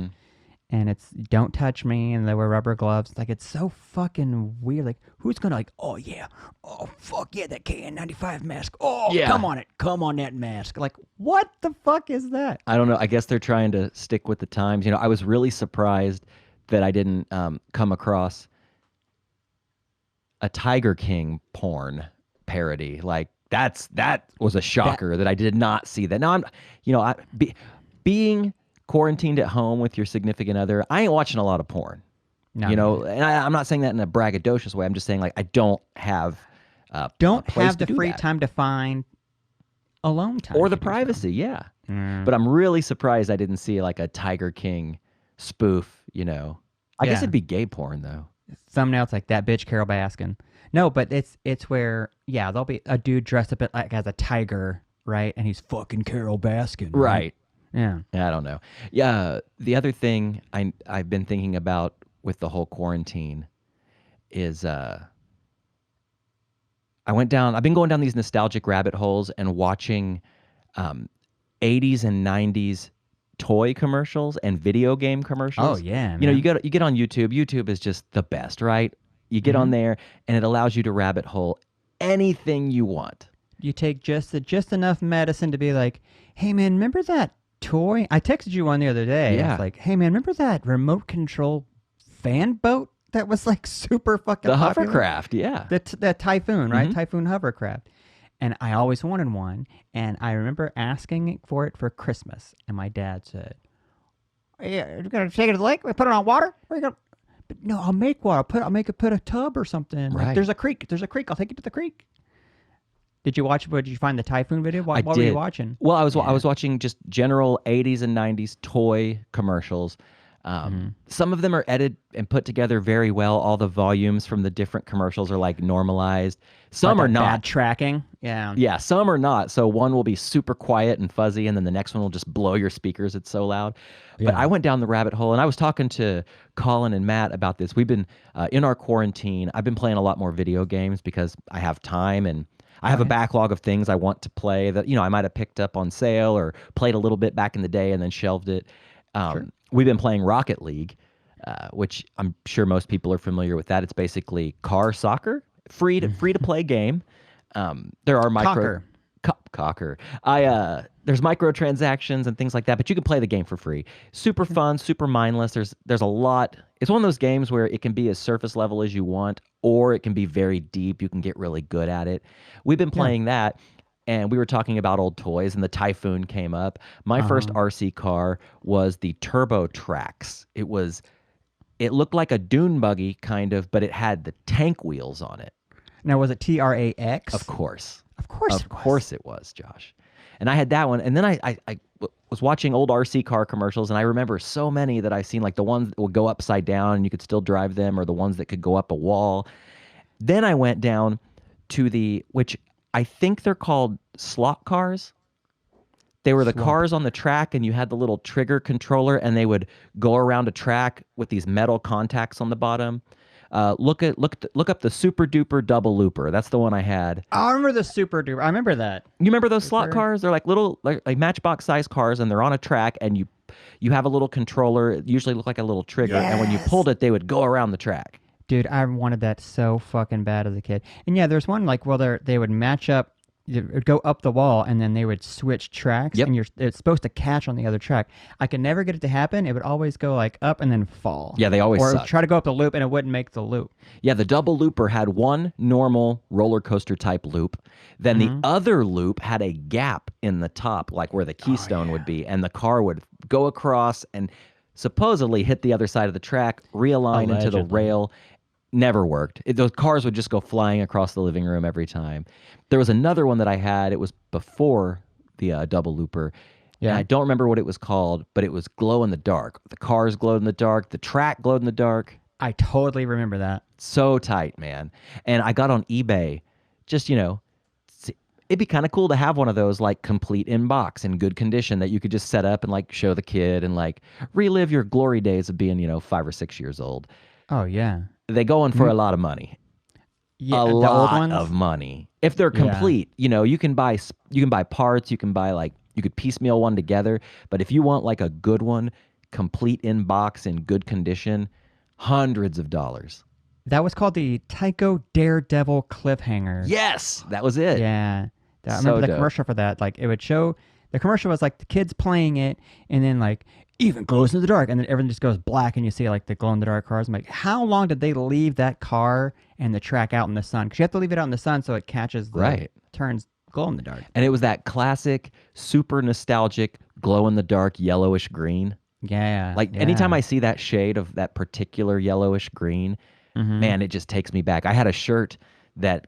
and it's don't touch me, and they wear rubber gloves. Like, it's so fucking weird. Like, who's gonna like? Oh yeah, oh fuck yeah, that KN95 mask. Oh Yeah. come on that mask. Like, what the fuck is that? I don't know. I guess they're trying to stick with the times. I was really surprised that I didn't come across a Tiger King porn parody. Like that was a shocker that I did not see that. Now being quarantined at home with your significant other, I ain't watching a lot of porn. No, And I'm not saying that in a braggadocious way. I'm just saying like I don't have don't a place have to the do free that. time to find alone time Or the to do so. privacy, yeah. Mm. But I'm really surprised I didn't see like a Tiger King spoof, I guess Yeah. it'd be gay porn though. Thumbnail, it's like that bitch Carol Baskin. No, but it's where there'll be a dude dressed up like as a tiger, right? And he's fucking Carol Baskin. Right. Yeah. I don't know. Yeah, the other thing I've been thinking about with the whole quarantine is I've been going down these nostalgic rabbit holes and watching 80s and 90s toy commercials and video game commercials. Oh yeah. You Man. you get on YouTube. YouTube is just the best, right? You get on there and it allows you to rabbit hole anything you want. You take just enough medicine to be like, hey man, remember that toy? I texted you one the other day. Yeah. It's like, hey man, remember that remote control fan boat that was like super fucking The popular? hovercraft, yeah. That Typhoon, right? Typhoon hovercraft. And I always wanted one. And I remember asking for it for Christmas. And my dad said, yeah, you're going to take it to the lake? We put it on water? Where you gonna... But no, I'll make water. I'll make it put a tub or something. Like, Right. there's a creek. I'll take it to the creek. Did you watch? Did you find the Typhoon video? What were did. you watching? Well, I was watching just general 80s and 90s toy commercials. Some of them are edited and put together very well. All the volumes from the different commercials are like normalized. Some Like are a not. bad tracking. Yeah. Yeah, some are not. So one will be super quiet and fuzzy, and then the next one will just blow your speakers. It's so loud. But Yeah. I went down the rabbit hole, and I was talking to Colin and Matt about this. We've been in our quarantine. I've been playing a lot more video games because I have time, and I have a backlog of things I want to play that I might have picked up on sale or played a little bit back in the day and then shelved it. We've been playing Rocket League, which I'm sure most people are familiar with that. It's basically car soccer, free to play game. There are cocker. There's microtransactions and things like that, but you can play the game for free. Super fun, super mindless. There's a lot. It's one of those games where it can be as surface level as you want, or it can be very deep. You can get really good at it. We've been playing that, and we were talking about old toys, and the Typhoon came up. My first RC car was the Turbo Trax. It looked like a dune buggy kind of, but it had the tank wheels on it. Now, was it TRAX? Of course. Of course. Of course it was, Josh. And I had that one. And then I was watching old RC car commercials, and I remember so many that I've seen, like the ones that would go upside down and you could still drive them, or the ones that could go up a wall. Then I went down to which I think they're called slot cars. They were the cars on the track, and you had the little trigger controller, and they would go around a track with these metal contacts on the bottom. Look up the Super Duper Double Looper. That's the one I had. I remember the Super Duper. I remember that. You remember those slot cars? They're like little like matchbox size cars, and they're on a track, and you have a little controller. It usually look like a little trigger, and when you pulled it, they would go around the track. Dude, I wanted that so fucking bad as a kid. And yeah, there's one like they would match up it would go up the wall, and then they would switch tracks, Yep. and it's supposed to catch on the other track. I could never get it to happen. It would always go like up and then fall. Yeah, they always or it would suck. try to go up the loop, and it wouldn't make the loop. Yeah, the double looper had one normal roller coaster type loop. Then the other loop had a gap in the top, like where the keystone would be, and the car would go across and supposedly hit the other side of the track, realign into the Allegedly. rail. Never worked. Those cars would just go flying across the living room every time. There was another one that I had. It was before the double looper. And Yeah. I don't remember what it was called, but it was glow in the dark. The cars glowed in the dark. The track glowed in the dark. I totally remember that. So tight, man. And I got on eBay, just, it'd be kind of cool to have one of those like complete in box in good condition that you could just set up and like show the kid and like relive your glory days of being, 5 or 6 years old. Oh yeah. They go in for a lot of money. Yeah, A the old lot ones. of money. If they're Yeah. complete, you can buy parts, you can buy like you could piecemeal one together, but if you want like a good one, complete in box in good condition, hundreds of dollars. That was called the Tycho Daredevil Cliffhanger. Yes, that was it. Yeah. I So remember the dope. commercial for that. Like it would show the commercial was like the kids playing it, and then like even glows in the dark, and then everything just goes black, and you see like the glow in the dark cars. I'm like, how long did they leave that car and the track out in the sun? Because you have to leave it out in the sun so it catches the Right. turns glow in the dark. And it was that classic, super nostalgic, glow in the dark, yellowish green. Yeah. Like anytime I see that shade of that particular yellowish green, man, it just takes me back. I had a shirt that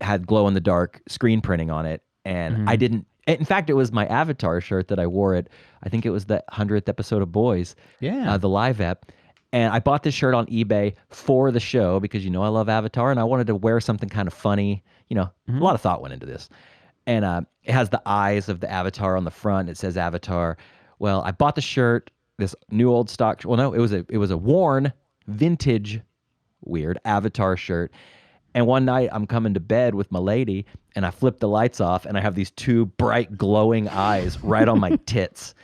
had glow in the dark screen printing on it, and I didn't. In fact, it was my Avatar shirt that I wore it. I think it was the 100th episode of Boys, the live ep. And I bought this shirt on eBay for the show because I love Avatar, and I wanted to wear something kind of funny. A lot of thought went into this. And it has the eyes of the Avatar on the front. It says Avatar. Well, I bought the shirt, this new old stock. Well, no, it was a worn, vintage, weird Avatar shirt. And one night I'm coming to bed with my lady, and I flip the lights off, and I have these two bright glowing eyes right on my tits.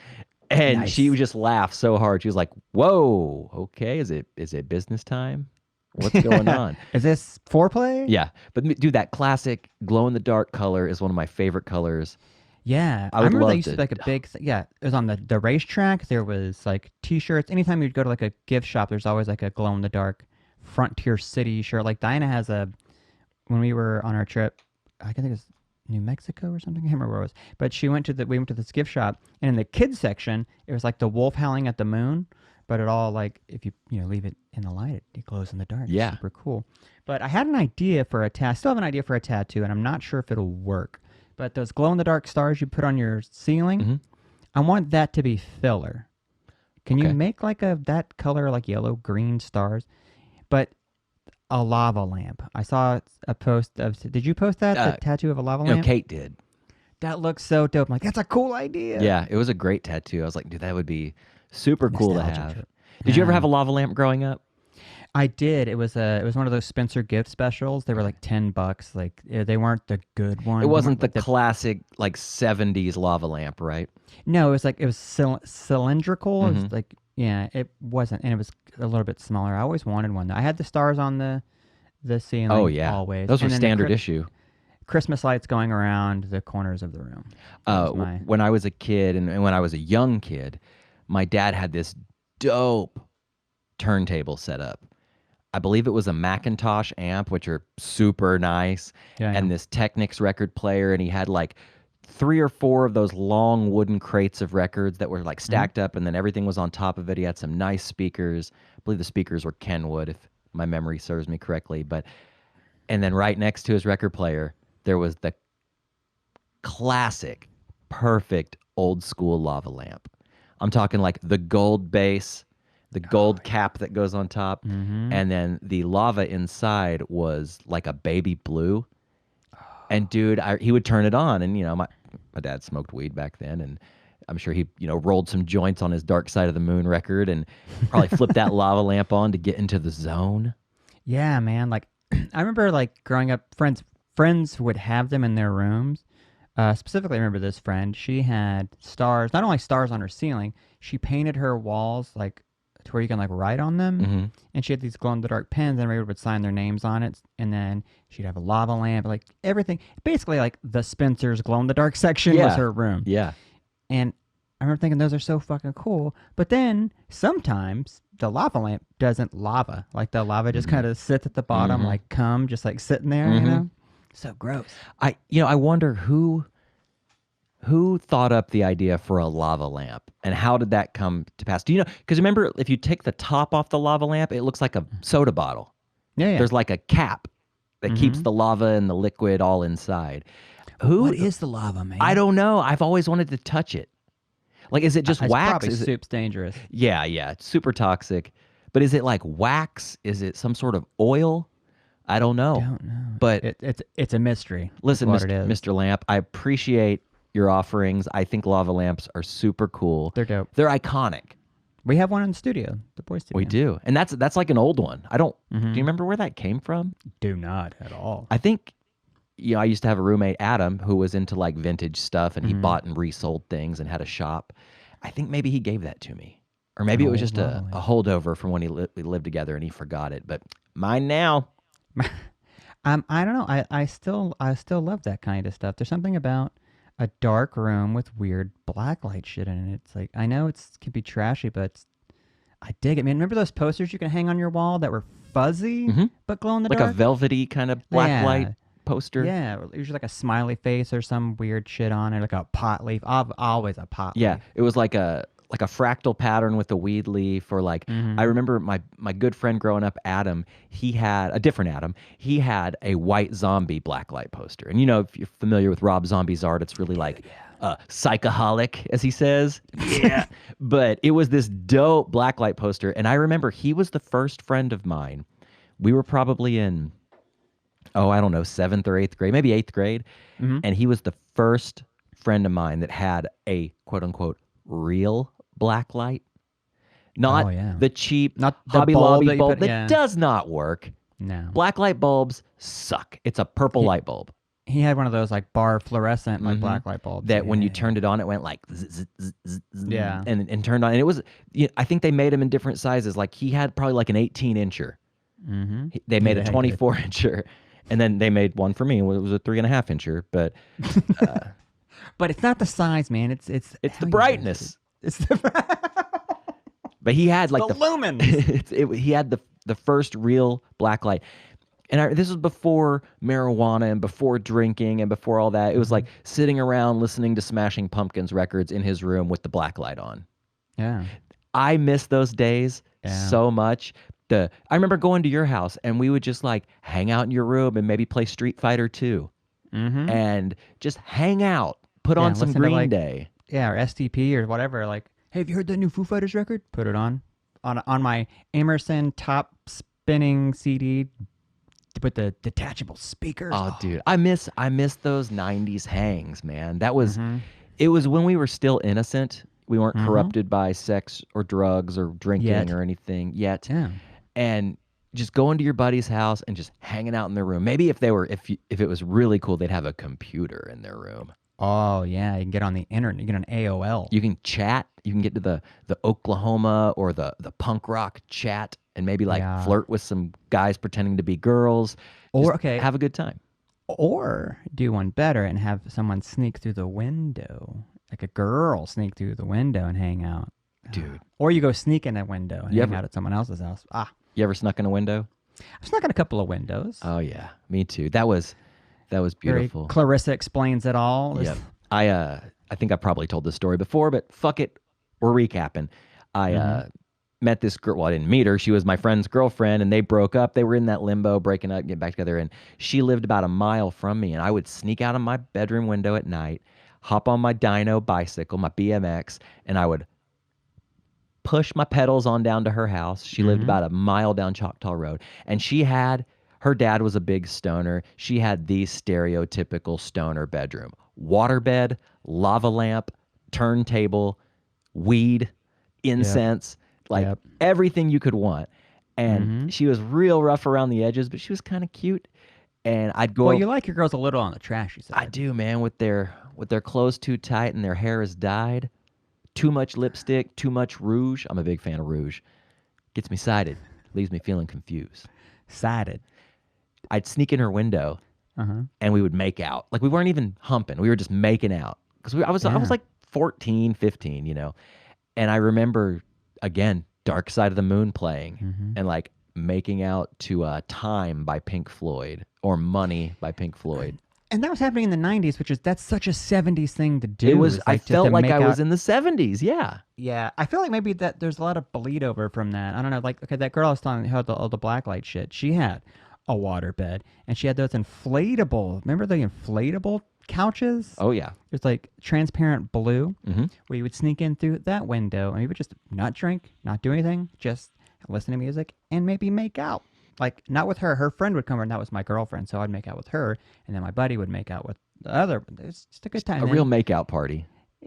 And Nice. she would just laugh so hard. She was like, "Whoa, okay, is it business time? What's going on?" Is this foreplay? Yeah, but dude, that classic glow in the dark color is one of my favorite colors. Yeah, I I would remember love they used to to- be like a big. Yeah, it was on the racetrack. There was like T-shirts. Anytime you'd go to like a gift shop, there's always like a glow in the dark Frontier City shirt. Like Diana has a. When we were on our trip, I think it was New Mexico or something. I can't remember where it was. But we went to this gift shop, and in the kids section, it was like the wolf howling at the moon. But it all like if you leave it in the light, it glows in the dark. It's Yeah. super cool. But I had an idea for a tattoo. Still have an idea for a tattoo, and I'm not sure if it'll work. But those glow in the dark stars you put on your ceiling, I want that to be filler. Can you Okay. make like that color, like yellow, green stars, but a lava lamp? I saw a post of. Did you post that? The tattoo of a lava lamp. Kate did. That looks so dope. I'm like, that's a cool idea. Yeah, it was a great tattoo. I was like, dude, that would be super cool to Nostalgia have. trip. Did you ever Yeah. have a lava lamp growing up? I did. It was one of those Spencer gift specials. They were like $10. Like they weren't the good ones. It They wasn't weren't the like classic like 70s lava lamp, right? No, it was like it was cylindrical. It Mm-hmm. was like it wasn't, and it was a little bit smaller. I always wanted one. I had the stars on the ceiling. Oh yeah, always. those were And then the standard issue. Christmas lights going around the corners of the room. That was my- When I was a kid and when I was a young kid, my dad had this dope turntable set up. I believe it was a Macintosh amp, which are super nice, Yeah, and yeah. this Technics record player, and he had like 3 or 4 of those long wooden crates of records that were like stacked up, and then everything was on top of it. He had some nice speakers. I believe the speakers were Kenwood, if my memory serves me correctly. And then right next to his record player, there was the classic, perfect old school lava lamp. I'm talking like the gold base, the gold cap that goes on top, and then the lava inside was like a baby blue. And dude, he would turn it on, and my dad smoked weed back then, and I'm sure he rolled some joints on his Dark Side of the Moon record, and probably flipped that lava lamp on to get into the zone. Yeah, man. Like I remember like growing up, friends would have them in their rooms. Specifically, I remember this friend. She had stars, not only stars on her ceiling. She painted her walls like to where you can like write on them. Mm-hmm. And she had these glow in the dark pens, and everybody would sign their names on it. And then she'd have a lava lamp, like everything. Basically, like the Spencer's glow in the dark section was her room. Yeah. And I remember thinking those are so fucking cool. But then sometimes the lava lamp doesn't lava. Like the lava just kind of sits at the bottom, like cum, just like sitting there, you know? So gross. I wonder who thought up the idea for a lava lamp and how did that come to pass? Do you know? Because remember, if you take the top off the lava lamp, it looks like a soda bottle. Yeah. There's like a cap that keeps the lava and the liquid all inside. What is the lava, man? I don't know. I've always wanted to touch it. Like, is it just wax? Probably soup's dangerous. Yeah, it's super toxic. But is it like wax? Is it some sort of oil? I don't know. Don't know. But it's a mystery. Listen, Mr. Lamp, I appreciate your offerings. I think lava lamps are super cool. They're dope. They're iconic. We have one in the studio, the boys' studio. We do. And that's like an old one. I don't do you remember where that came from? Do not at all. I think I used to have a roommate, Adam, who was into like vintage stuff and he bought and resold things and had a shop. I think maybe he gave that to me. Or maybe it was just a holdover from when we lived together and he forgot it. But mine now. I don't know. I still love that kind of stuff. There's something about a dark room with weird blacklight shit in it. It's like, I know it can be trashy, but I dig it, man. Remember those posters you can hang on your wall that were fuzzy but glow in the dark? Like a velvety kind of blacklight poster. Yeah, usually like a smiley face or some weird shit on it, like a pot leaf. Always a pot leaf. Yeah, it was like a fractal pattern with a weed leaf, or like I remember my good friend growing up, Adam. He had a different Adam. He had a white zombie blacklight poster, and if you're familiar with Rob Zombie's art, it's really like psychoholic, as he says. Yeah, but it was this dope blacklight poster, and I remember he was the first friend of mine. We were probably in, I don't know, 7th or 8th grade, maybe 8th grade, and he was the first friend of mine that had a quote unquote real blacklight, not the cheap, not the Hobby bulb Lobby bulb that does not work. No, blacklight bulbs suck. It's a purple light bulb. He had one of those like bar fluorescent like blacklight bulbs that when you turned it on, it went like zzz, zzz, zzz, yeah, and turned on. And it was, I think they made them in different sizes. Like he had probably like an 18-incher. They made a 24-incher, and then they made one for me. It was a 3.5-incher, but. But it's not the size, man. It's the brightness. It's the. But he had like the lumens. He had the first real blacklight, and this was before marijuana and before drinking and before all that. It was like sitting around listening to Smashing Pumpkins records in his room with the blacklight on. Yeah, I miss those days so much. I remember going to your house and we would just like hang out in your room and maybe play Street Fighter 2 and just hang out. Put on some Green Day. Yeah, or STP or whatever. Like, hey, have you heard that new Foo Fighters record? Put it on my Emerson top spinning CD with the detachable speakers. Oh, dude, I miss those 90s hangs, man. That was it was when we were still innocent. We weren't corrupted by sex or drugs or drinking or anything yet. Yeah. And just going to your buddy's house and just hanging out in their room. Maybe if it was really cool, they'd have a computer in their room. Oh, yeah. You can get on the internet. You can get on AOL. You can chat. You can get to the Oklahoma or the punk rock chat and maybe flirt with some guys pretending to be girls. Or, have a good time. Or do one better and have someone sneak through the window. Like a girl sneak through the window and hang out. Dude. Or you go sneak in a window and hang out at someone else's house. You ever snuck in a window? I've snuck in a couple of windows. Oh, yeah. Me too. That was beautiful. Very Clarissa Explains It All. Yeah. I think I probably told this story before, but fuck it. We're recapping. I met this girl. Well, I didn't meet her. She was my friend's girlfriend, and they broke up. They were in that limbo, breaking up, getting back together, and she lived about a mile from me, and I would sneak out of my bedroom window at night, hop on my dyno bicycle, my BMX, and I would push my pedals on down to her house. She lived about a mile down Choctaw Road, and her dad was a big stoner. She had the stereotypical stoner bedroom. Waterbed, lava lamp, turntable, weed, incense, everything you could want. And she was real rough around the edges, but she was kind of cute. And I'd go. Well, you like your girls a little on the trashy side. I do, man, with their clothes too tight and their hair is dyed. Too much lipstick, too much rouge. I'm a big fan of rouge. Gets me excited. Leaves me feeling confused. Sided. I'd sneak in her window Uh-huh. and we would make out. Like we weren't even humping. We were just making out. Because I was Yeah. like 14, 15, And I remember, again, Dark Side of the Moon playing Mm-hmm. and like making out to Time by Pink Floyd or Money by Pink Floyd. And that was happening in the 90s, that's such a 70s thing to do. It was, is, I like, just to felt like make I out. was in the 70s. Yeah. Yeah, I feel like maybe that there's a lot of bleed over from that. I don't know, like, okay, that girl I was telling who had all the blacklight shit, she had a water bed, and she had those inflatable, remember the inflatable couches? Oh, yeah. It's like transparent blue, Mm-hmm. where you would sneak in through that window, and we would just not drink, not do anything, just listen to music, and maybe make out. Like, not with her. Her friend would come over, and that was my girlfriend, so I'd make out with her, and then my buddy would make out with the other. It's just a good time. A And real then makeout party.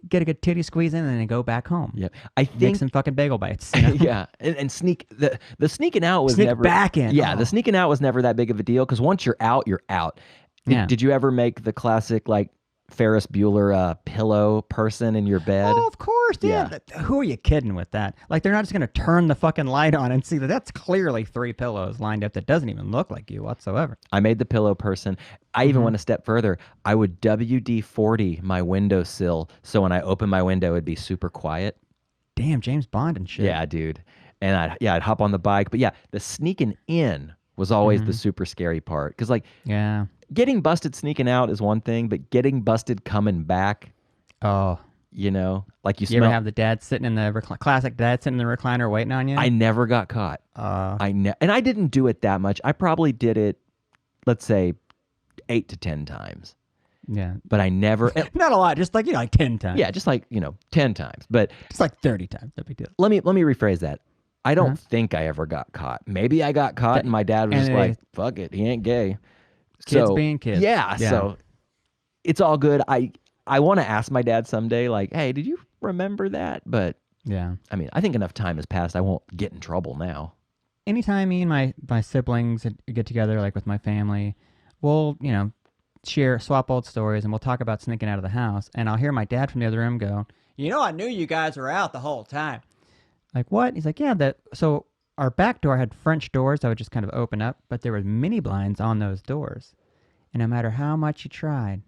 get a good titty squeeze in, and then go back home. Yeah. I Make think some fucking bagel bites. You know? yeah, and sneak the sneaking out was Sneak never back in. Yeah, Oh. the sneaking out was never that big of a deal because once you're out, you're out. Yeah. Did you ever make the classic like Ferris Bueller pillow person in your bed? Oh, of course, yeah. Who are you kidding with that? Like, they're not just going to turn the fucking light on and see that that's clearly 3 pillows lined up that doesn't even look like you whatsoever. I made the pillow person. I even went a step further. I would WD-40 my windowsill so when I open my window, it'd be super quiet. Damn, James Bond and shit. Yeah, dude. And I'd hop on the bike. But yeah, the sneaking in was always the super scary part because like Yeah. getting busted sneaking out is one thing, but getting busted coming back, Oh. like you You ever smell. have the dad sitting in the classic dad sitting in the recliner waiting on you? I never got caught. And I didn't do it that much. I probably did it, let's say, 8 to 10 times, yeah. but I never. Not a lot, just like, like 10 times. Yeah, just like 10 times. But Just like 30 times. No big deal. let me rephrase that. I don't think I ever got caught. Maybe I got caught, and my dad was and just it- like, "Fuck it, he ain't gay." Kids being kids. Yeah, Yeah. so it's all good. I want to ask my dad someday, like, "Hey, did you remember that?" But Yeah. I mean, I think enough time has passed. I won't get in trouble now. Anytime me and my siblings get together, like with my family, we'll, swap old stories, and we'll talk about sneaking out of the house. And I'll hear my dad from the other room go, I knew you guys were out the whole time. Like, what? He's like, yeah, so our back door had French doors that would just kind of open up, but there were mini blinds on those doors. And no matter how much you tried,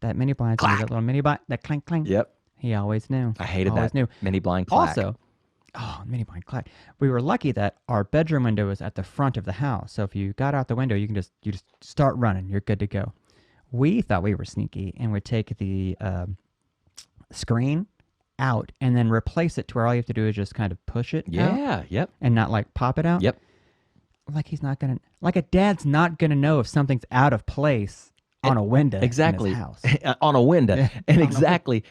that mini blind, that little mini blind, that clank, clank, Yep, he always knew. I hated always that knew. mini blind clack. Also, mini blind clack. We were lucky that our bedroom window was at the front of the house. So if you got out the window, you just start running. You're good to go. We thought we were sneaky and would take the screen out and then replace it to where all you have to do is just kind of push it out Yeah, yep, and not like pop it out. yep. Like he's not gonna, like a dad's not gonna know if something's out of place on a window Exactly. in his house. On a window. Yeah, And on a exactly,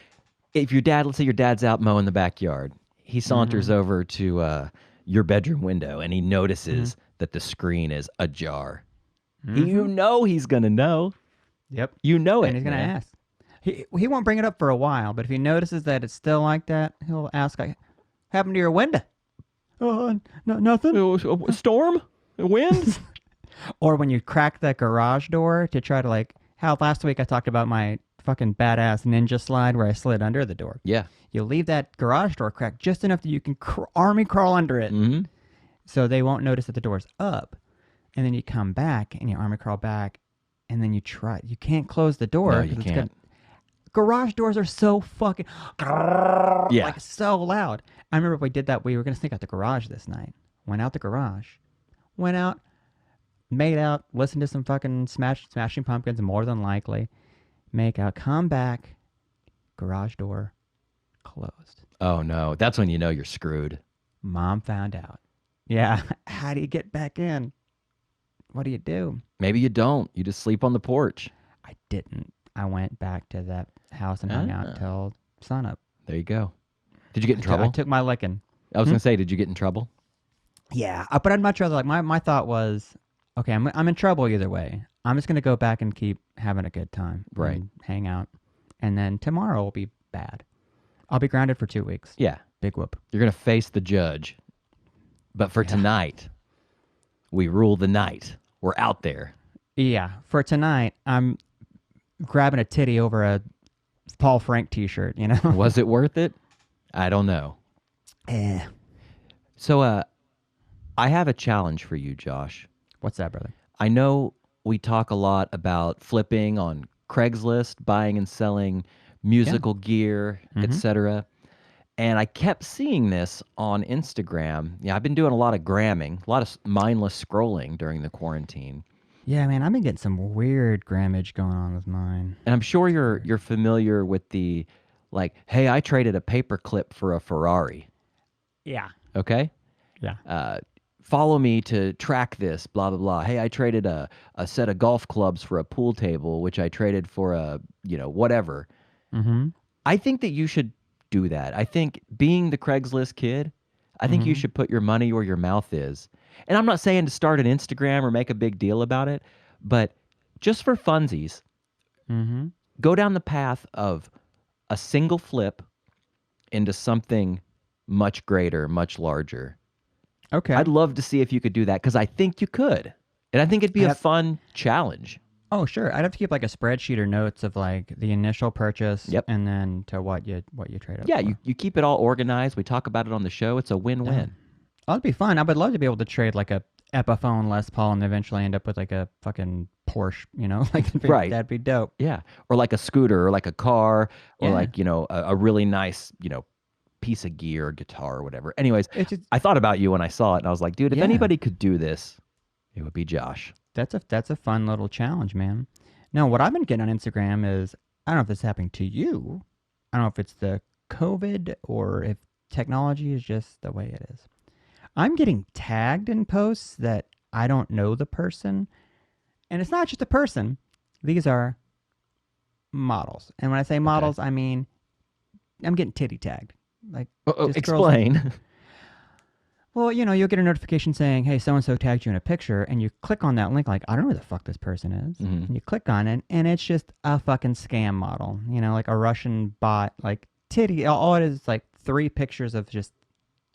if your dad, let's say your dad's out mowing the backyard, he saunters over to your bedroom window and he notices that the screen is ajar. You know he's going to know. Yep. You know it. And he's gonna man. ask. He won't bring it up for a while, but if he notices that it's still like that, he'll ask, like, happened to your window? Oh, nothing. Oh, a storm? A wind? Or when you crack that garage door to try to, like, how last week I talked about my fucking badass ninja slide where I slid under the door. Yeah. You leave that garage door cracked just enough that you can army crawl under it, Mm-hmm. so they won't notice that the door's up. And then you come back and you army crawl back, and then you try. You can't close the door. No, you 'cause can't. Garage doors are so fucking Yeah. like so loud. I remember we did that. We were gonna sneak out the garage this night. Went out the garage, went out, made out, listened to some fucking Smashing Pumpkins, more than likely. Make out, come back, garage door closed. Oh, no. That's when you know you're screwed. Mom found out. Yeah, how do you get back in? What do you do? Maybe you don't. You just sleep on the porch. I didn't. I went back to that house and hung out till sunup. There you go. Did you get in trouble? I took my licking. I was going to say, did you get in trouble? Yeah, but I'd much rather, like, my thought was, okay, I'm in trouble either way. I'm just going to go back and keep having a good time. Right. And hang out. And then tomorrow will be bad. I'll be grounded for 2 weeks. Yeah. Big whoop. You're going to face the judge. But for tonight, we rule the night. We're out there. Yeah, for tonight, I'm grabbing a titty over a Paul Frank t-shirt, you know? Was it worth it? I don't know. Eh. So, I have a challenge for you, Josh. What's that, brother? I know we talk a lot about flipping on Craigslist, buying and selling musical gear, etc. And I kept seeing this on Instagram. Yeah, I've been doing a lot of gramming, a lot of mindless scrolling during the quarantine. Yeah, man, I've been getting some weird grammage going on with mine. And I'm sure you're familiar with the like, hey, I traded a paper clip for a Ferrari. Yeah. Okay? Yeah. Follow me to track this, blah, blah, blah. Hey, I traded a set of golf clubs for a pool table, which I traded for a, whatever. Mm-hmm. I think that you should do that. I think being the Craigslist kid, I think you should put your money where your mouth is. And I'm not saying to start an Instagram or make a big deal about it, but just for funsies, go down the path of a single flip into something much greater, much larger. Okay. I'd love to see if you could do that because I think you could. And I think it'd be a fun challenge. Oh, sure. I'd have to keep like a spreadsheet or notes of like the initial purchase and then to what you trade up Yeah, for. you keep it all organized. We talk about it on the show. It's a win-win. Oh, that'd be fun. I would love to be able to trade like a Epiphone Les Paul and eventually end up with like a fucking Porsche, like Right. That'd be dope. Yeah. Or like a scooter or like a car or Yeah. like, a really nice, piece of gear or guitar or whatever. Anyways, It's just, I thought about you when I saw it and I was like, dude, if Yeah. anybody could do this, it would be Josh. that's a fun little challenge, man. No, what I've been getting on Instagram is, I don't know if this is happening to you. I don't know if it's the COVID or if technology is just the way it is. I'm getting tagged in posts that I don't know the person. And it's not just a person. These are models. And when I say models, I mean, I'm getting titty tagged. Like, just girls- Explain. Well, you'll get a notification saying, hey, so-and-so tagged you in a picture, and you click on that link like, I don't know who the fuck this person is. And you click on it, and it's just a fucking scam model, like a Russian bot, like titty. All it is like 3 pictures of just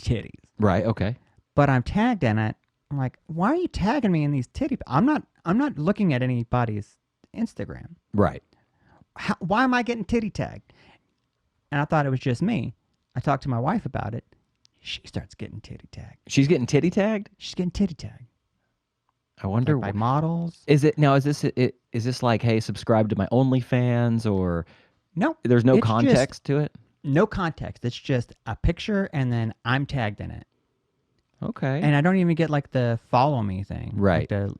titties. Right, okay. But I'm tagged in it. I'm like, why are you tagging me in these titty? I'm not looking at anybody's Instagram. Right. Why am I getting titty tagged? And I thought it was just me. I talked to my wife about it. She starts getting titty tagged. She's getting titty tagged? She's getting titty tagged. I wonder Like by models. Is this like, hey, subscribe to my OnlyFans or No. there's no it's context to it? No context. It's just a picture and then I'm tagged in it. Okay. And I don't even get like the follow me thing. Right. Like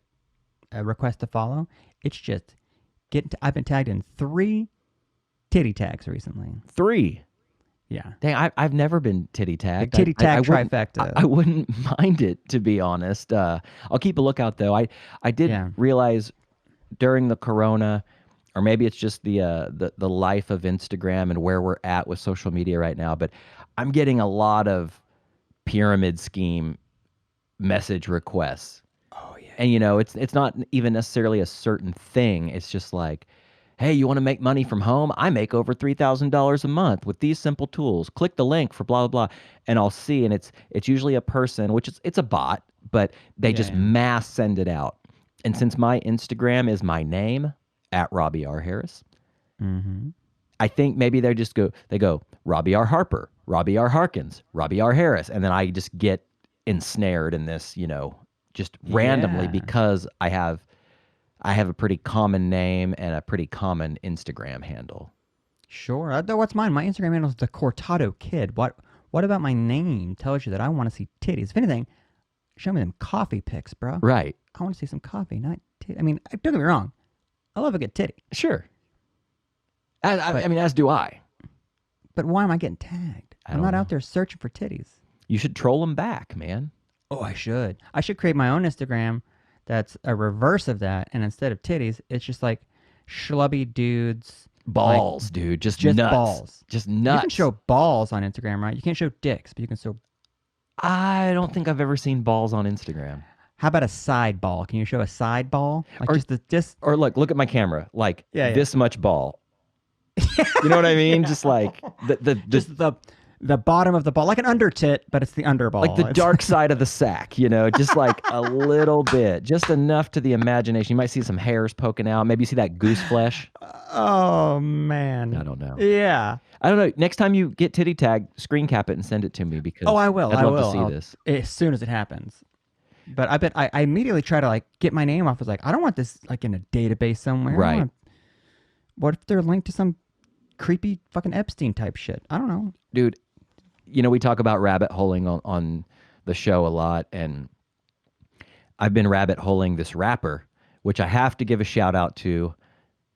a request to follow. It's just I've been tagged in 3 titty tags recently. 3. Yeah. Dang, I've never been titty tagged. The titty tag wouldn't- trifecta. I wouldn't mind it, to be honest. I'll keep a lookout though. I did realize during the corona, or maybe it's just the life of Instagram and where we're at with social media right now, but I'm getting a lot of pyramid scheme message requests. Oh yeah. And it's not even necessarily a certain thing. It's just like, hey, you want to make money from home? I make over $3,000 a month with these simple tools. Click the link for blah, blah, blah. And I'll see, and it's usually a person, which it's a bot, but they just mass send it out. And since my Instagram is my name, at Robbie R. Harris, I think maybe they go, Robbie R. Harper, Robbie R. Harkins, Robbie R. Harris. And then I just get ensnared in this, just randomly because I have a pretty common name and a pretty common Instagram handle. Sure. What's mine? My Instagram handle is the Cortado Kid. What about my name tells you that I want to see titties? If anything, show me them coffee pics, bro. Right. I want to see some coffee, not titties. I mean, don't get me wrong. I love a good titty. Sure. I mean, as do I. But why am I getting tagged? I'm not out there searching for titties. You should troll them back, man. Oh, I should. I should create my own Instagram that's a reverse of that. And instead of titties, it's just like schlubby dudes. Balls, dude. Just nuts. Balls. Just nuts. You can show balls on Instagram, right? You can't show dicks, but you can show... I don't think I've ever seen balls on Instagram. How about a side ball? Can you show a side ball? Like or look at my camera. Like this much ball. You know what I mean? Just like the bottom of the ball, like an under tit, but it's the under ball. Like the dark side of the sack, just like a little bit, just enough to the imagination. You might see some hairs poking out. Maybe you see that goose flesh. Oh man, I don't know. Yeah, I don't know. Next time you get titty tagged, screen cap it and send it to me because I will. I'd love to see this as soon as it happens. But I immediately try to like get my name off. I was like, I don't want this like in a database somewhere. Right. What if they're linked to some creepy fucking Epstein type shit? I don't know. Dude, we talk about rabbit holing on the show a lot, and I've been rabbit holing this rapper, which I have to give a shout out to.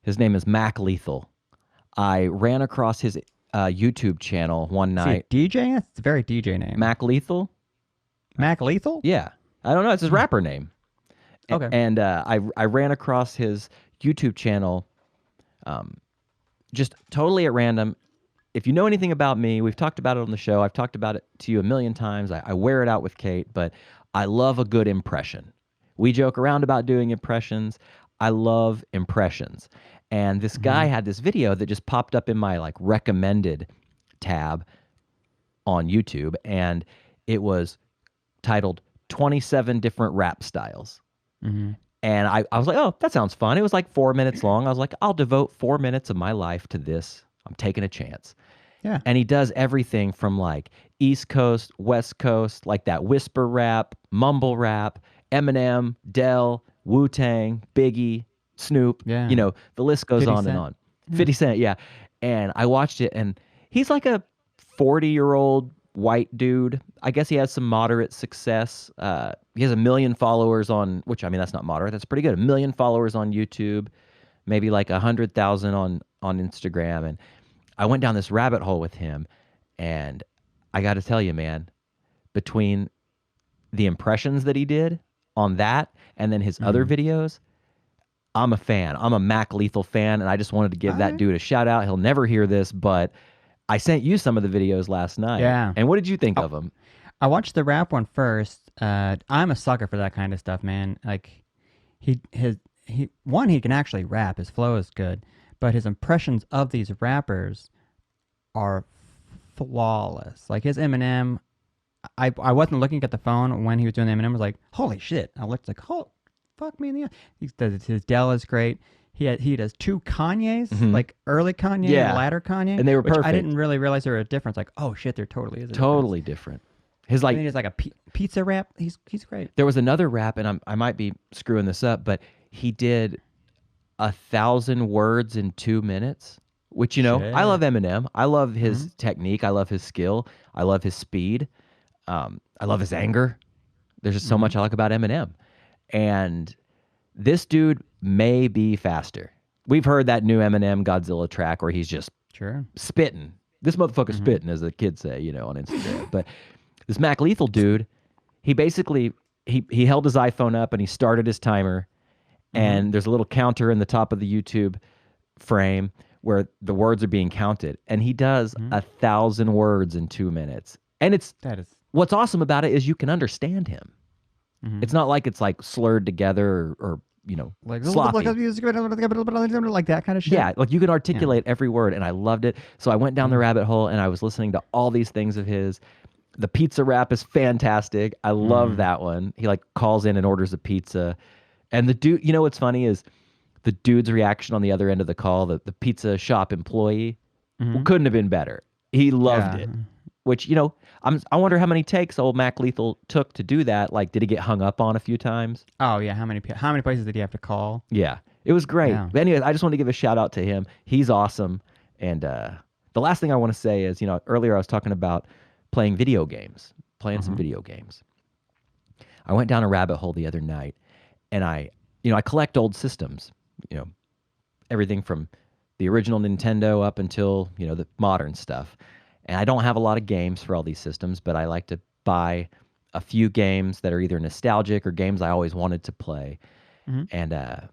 His name is Mac Lethal. I ran across his YouTube channel one night. Is he a DJ? It's a very DJ name. Mac Lethal? Mac Lethal? Yeah. I don't know. It's his rapper name. Okay. And I ran across his YouTube channel just totally at random. If you know anything about me, we've talked about it on the show. I've talked about it to you a million times. I wear it out with Kate, but I love a good impression. We joke around about doing impressions. I love impressions. And this guy had this video that just popped up in my like recommended tab on YouTube, and it was titled 27 different rap styles. Mm-hmm. And I was like, oh, that sounds fun. It was like 4 minutes long. I was like, I'll devote 4 minutes of my life to this. I'm taking a chance. Yeah. And he does everything from like East Coast, West Coast, like that whisper rap, mumble rap, Eminem, Dell, Wu-Tang, Biggie, Snoop. Yeah. The list goes 50 on Cent. and on. 50 Cent, yeah. And I watched it, and he's like a 40-year-old white dude. I guess he has some moderate success. He has 1 million followers on, which, I mean, that's not moderate. That's pretty good. 1 million followers on YouTube, maybe like 100,000 on Instagram. And I went down this rabbit hole with him, and I got to tell you, man, between the impressions that he did on that and then his other videos, I'm a fan. I'm a Mac Lethal fan, and I just wanted to give that dude a shout out. He'll never hear this, but I sent you some of the videos last night. Yeah. And what did you think of them? I watched the rap one first. I'm a sucker for that kind of stuff, man. Like he can actually rap. His flow is good, but his impressions of these rappers are flawless. Like his Eminem, I wasn't looking at the phone when he was doing the Eminem. I was like, holy shit! I looked like, oh, fuck me in the eye. His Dell is great. He does 2 Kanyes, like early Kanye and latter Kanye, and they were perfect. I didn't really realize there was a difference. Like, oh shit, there totally is a totally different. His like, and he's like a pizza rap. He's great. There was another rap, and I might be screwing this up, but he did 1,000 words in 2 minutes. Which Shit. I love Eminem. I love his technique. I love his skill. I love his speed. I love his anger. There's just so much I like about Eminem, and this dude may be faster. We've heard that new Eminem Godzilla track where he's just spitting. This motherfucker's spitting, as the kids say, on Instagram. But this Mac Lethal dude, he basically he held his iPhone up and he started his timer, and there's a little counter in the top of the YouTube frame where the words are being counted, and he does 1,000 words in 2 minutes. And what's awesome about it is you can understand him. It's not like it's like slurred together or like sloppy. Like that kind of shit. Yeah, like you can articulate every word, and I loved it. So I went down the rabbit hole, and I was listening to all these things of his. The pizza rap is fantastic. I love that one. He like calls in and orders a pizza, and the dude. What's funny is the dude's reaction on the other end of the call. The pizza shop employee couldn't have been better. He loved it. Which, I wonder how many takes old Mac Lethal took to do that. Like, did he get hung up on a few times? Oh, yeah. How many places did he have to call? Yeah. It was great. Yeah. But anyways, I just want to give a shout out to him. He's awesome. And the last thing I want to say is, earlier I was talking about playing video games, some video games. I went down a rabbit hole the other night, and I collect old systems, everything from the original Nintendo up until, the modern stuff. And I don't have a lot of games for all these systems, but I like to buy a few games that are either nostalgic or games I always wanted to play. And I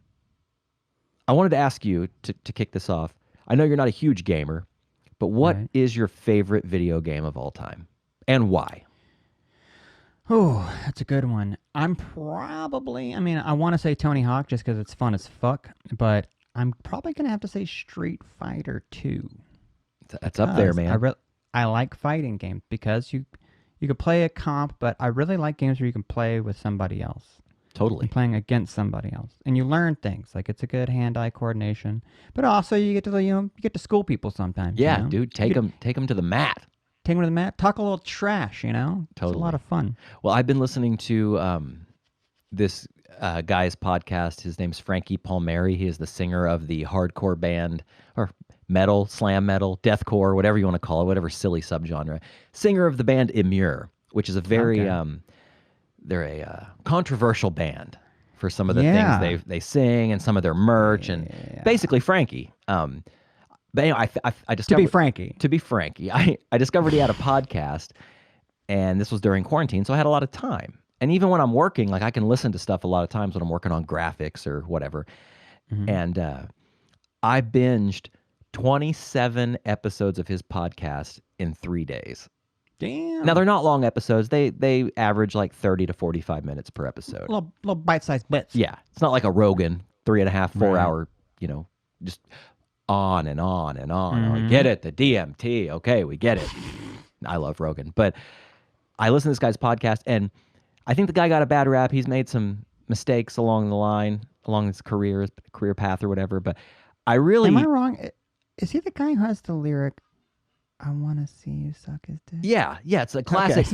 wanted to ask you to kick this off. I know you're not a huge gamer, but what is your favorite video game of all time, and why? Oh, that's a good one. I'm probably, I want to say Tony Hawk just because it's fun as fuck, but I'm probably going to have to say Street Fighter 2. That's up there, man. I like fighting games because you could play a comp, but I really like games where you can play with somebody else. Totally. And playing against somebody else. And you learn things. Like it's a good hand-eye coordination. But also you get to you get to school people sometimes. Yeah, dude, take them to the mat. Take them to the mat, talk a little trash, Totally. It's a lot of fun. Well, I've been listening to this guy's podcast. His name's Frankie Palmieri. He is the singer of the hardcore band or metal, slam metal, deathcore, whatever you want to call it, whatever silly subgenre. Singer of the band Immure, which is a very they're a controversial band for some of the things they sing and some of their merch and basically Frankie. But anyway, I discovered to be Frankie, I discovered he had a podcast, and this was during quarantine, so I had a lot of time. And even when I'm working, like I can listen to stuff a lot of times when I'm working on graphics or whatever. And I binged 27 episodes of his podcast in 3 days. Damn. Now they're not long episodes. They average like 30 to 45 minutes per episode. Little bite-sized bits. Yeah, it's not like a Rogan 3.5, 4 hour. Just on and on and on. I get it. The DMT. Okay, we get it. I love Rogan, but I listen to this guy's podcast, and I think the guy got a bad rap. He's made some mistakes along the line, along his career path or whatever. But I really... Am I wrong? Is he the guy who has the lyric, I want to see you suck his dick? Yeah. It's a classic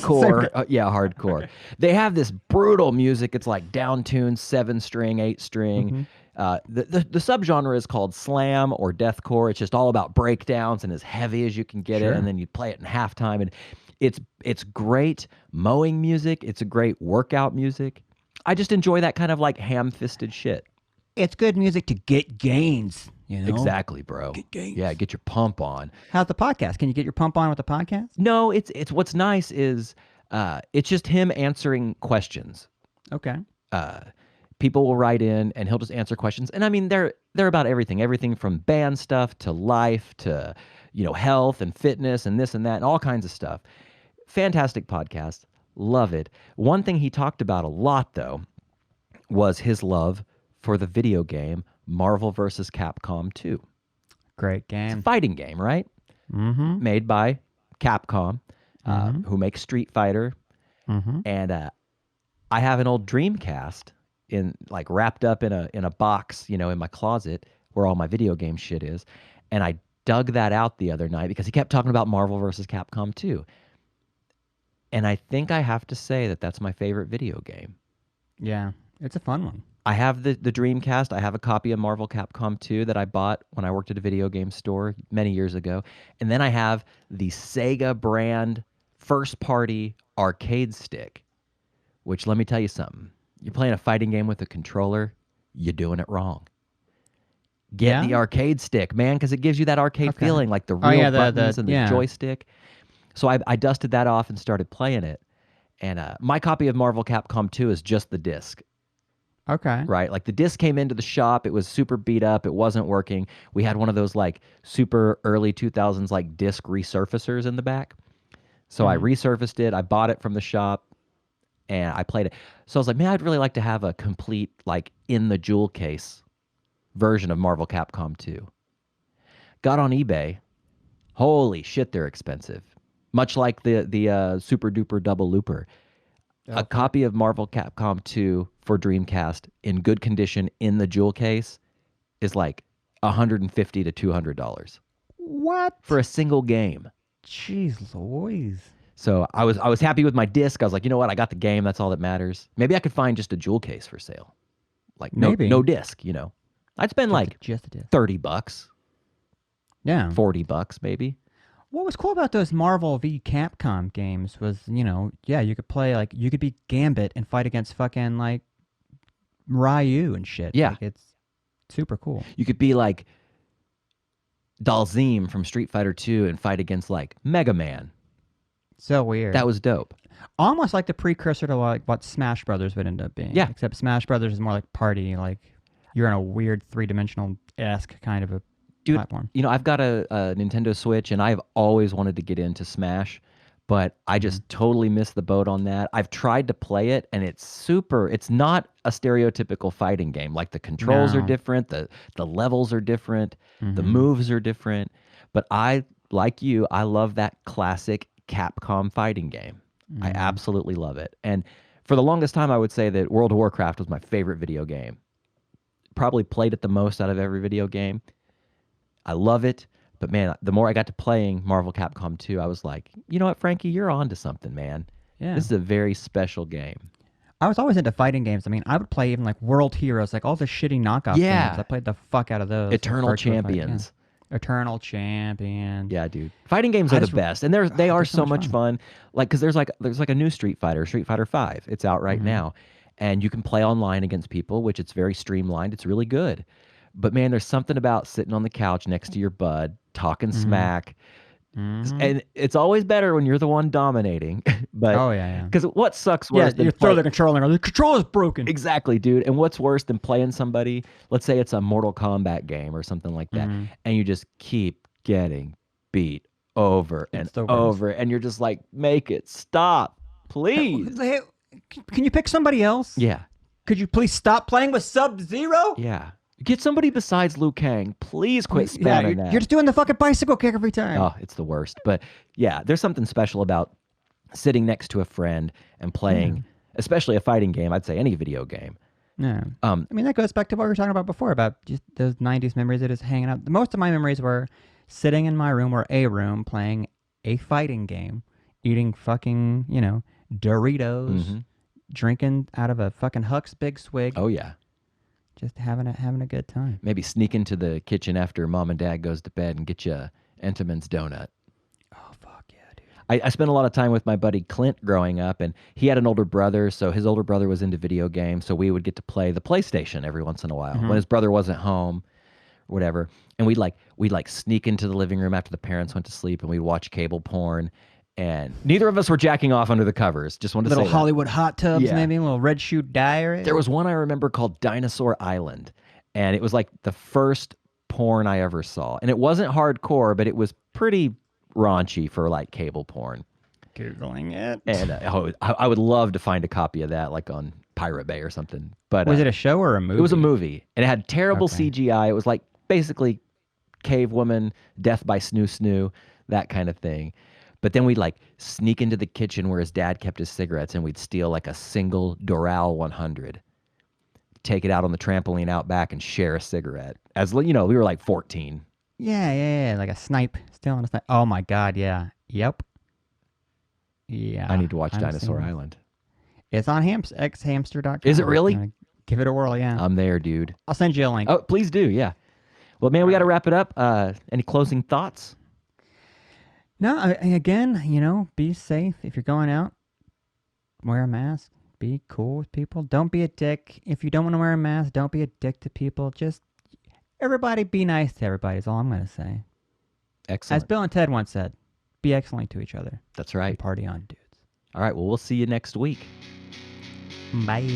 core. Hardcore. They have this brutal music. It's like down tuned 7-string, 8-string. The subgenre is called slam or deathcore. It's just all about breakdowns and as heavy as you can get it, and then you play it in halftime. And it's great mowing music. It's a great workout music. I just enjoy that kind of like ham-fisted shit. It's good music to get gains. Exactly, bro. Get gains. Yeah, get your pump on. How's the podcast? Can you get your pump on with the podcast? No, it's what's nice is it's just him answering questions. Okay. People will write in and he'll just answer questions. And I mean, they're about everything from band stuff to life to, health and fitness and this and that and all kinds of stuff. Fantastic podcast. Love it. One thing he talked about a lot, though, was his love for the video game Marvel vs. Capcom 2. Great game. It's a fighting game, right? Made by Capcom, who makes Street Fighter. And I have an old Dreamcast wrapped up in a box, in my closet where all my video game shit is. And I dug that out the other night because he kept talking about Marvel vs. Capcom 2. And I think I have to say that that's my favorite video game. Yeah, it's a fun one. I have the Dreamcast. I have a copy of Marvel Capcom 2 that I bought when I worked at a video game store many years ago. And then I have the Sega brand first-party arcade stick, which, let me tell you something. You're playing a fighting game with a controller, you're doing it wrong. Get the arcade stick, man, because it gives you that arcade feeling, like the real buttons and the joystick. So I dusted that off and started playing it. And my copy of Marvel Capcom 2 is just the disc. Okay. Right? Like the disc came into the shop. It was super beat up. It wasn't working. We had one of those like super early 2000s like disc resurfacers in the back. So I resurfaced it. I bought it from the shop and I played it. So I was like, man, I'd really like to have a complete like in the jewel case version of Marvel Capcom 2. Got on eBay. Holy shit, they're expensive. Much like the Super Duper Double Looper. Okay. A copy of Marvel Capcom 2 for Dreamcast in good condition in the jewel case is like $150 to $200. What? For a single game. Jeez Louise. So I was happy with my disc. I was like, you know what? I got the game. That's all that matters. Maybe I could find just a jewel case for sale. Like no disc, I'd spend just a disc. $30. Yeah. $40 maybe. What was cool about those Marvel v Capcom games was, you could play, you could be Gambit and fight against fucking, Ryu and shit. Yeah. It's super cool. You could be, Dalzim from Street Fighter 2 and fight against, Mega Man. So weird. That was dope. Almost like the precursor to, what Smash Brothers would end up being. Yeah. Except Smash Brothers is more like party, you're in a weird three-dimensional-esque kind of a platform. I've got a Nintendo Switch, and I've always wanted to get into Smash, but I just totally missed the boat on that. I've tried to play it, and it's not a stereotypical fighting game. Like, the controls are different, the levels are different, the moves are different, but I love that classic Capcom fighting game. I absolutely love it. And for the longest time, I would say that World of Warcraft was my favorite video game. Probably played it the most out of every video game. I love it, but man, the more I got to playing Marvel Capcom 2, I was like, you know what, Frankie, you're on to something, man. Yeah. This is a very special game. I was always into fighting games. I mean, I would play even like World Heroes, like all the shitty knockoff Yeah. games. I played the fuck out of those. Eternal Virtual fighting, Champions. yeah. Eternal Champion. Yeah, dude. Fighting games are the best, and they are so much fun. Like, because there's like a new Street Fighter 5. It's out right now, and you can play online against people, which it's very streamlined. It's really good. But man, there's something about sitting on the couch next to your bud, talking smack. And it's always better when you're the one dominating. But Oh, yeah. because what sucks worse than you throw the controller and go, the controller's broken. Exactly, dude. And what's worse than playing somebody, let's say it's a Mortal Kombat game or something like that, and you just keep getting beat over and over, and you're just like, make it stop, please. Hey, can you pick somebody else? Yeah. Could you please stop playing with Sub-Zero? Yeah. Get somebody besides Liu Kang. Please quit spamming that. You're just doing the fucking bicycle kick every time. Oh, it's the worst. But yeah, there's something special about sitting next to a friend and playing, especially a fighting game. I'd say any video game. Yeah. I mean, that goes back to what we were talking about before, about just those 90s memories of just hanging out. Most of my memories were sitting in my room or a room playing a fighting game, eating fucking, Doritos, drinking out of a fucking Huck's Big Swig. Oh, yeah. Just having a good time. Maybe sneak into the kitchen after mom and dad goes to bed and get you Entenmann's donut. Oh, fuck yeah, dude. I spent a lot of time with my buddy Clint growing up, and he had an older brother, so his older brother was into video games, so we would get to play the PlayStation every once in a while when his brother wasn't home or whatever. And we'd sneak into the living room after the parents went to sleep, and we'd watch cable porn. And neither of us were jacking off under the covers. Just wanted to say little Hollywood hot tubs, maybe a little Red Shoe Diary. There was one I remember called Dinosaur Island, and it was like the first porn I ever saw. And it wasn't hardcore, but it was pretty raunchy for like cable porn. Googling it. And I would love to find a copy of that, like on Pirate Bay or something. But was it a show or a movie? It was a movie, and it had terrible CGI. It was like basically Cave Woman, Death by Snoo Snoo, that kind of thing. But then we'd sneak into the kitchen where his dad kept his cigarettes, and we'd steal like a single Doral 100, take it out on the trampoline out back, and share a cigarette. As we were like 14. Yeah, like a snipe, stealing a snipe. Oh my god, yeah, yep, yeah. I need to watch Dinosaur Island. It's on xhamster.com. Is it really? Give it a whirl, yeah. I'm there, dude. I'll send you a link. Oh, please do, yeah. Well, man, we got to wrap it up. Any closing thoughts? No, again, be safe. If you're going out, wear a mask. Be cool with people. Don't be a dick. If you don't want to wear a mask, don't be a dick to people. Just, everybody be nice to everybody is all I'm going to say. Excellent. As Bill and Ted once said, be excellent to each other. That's right. Party on, dudes. All right, well, we'll see you next week. Bye.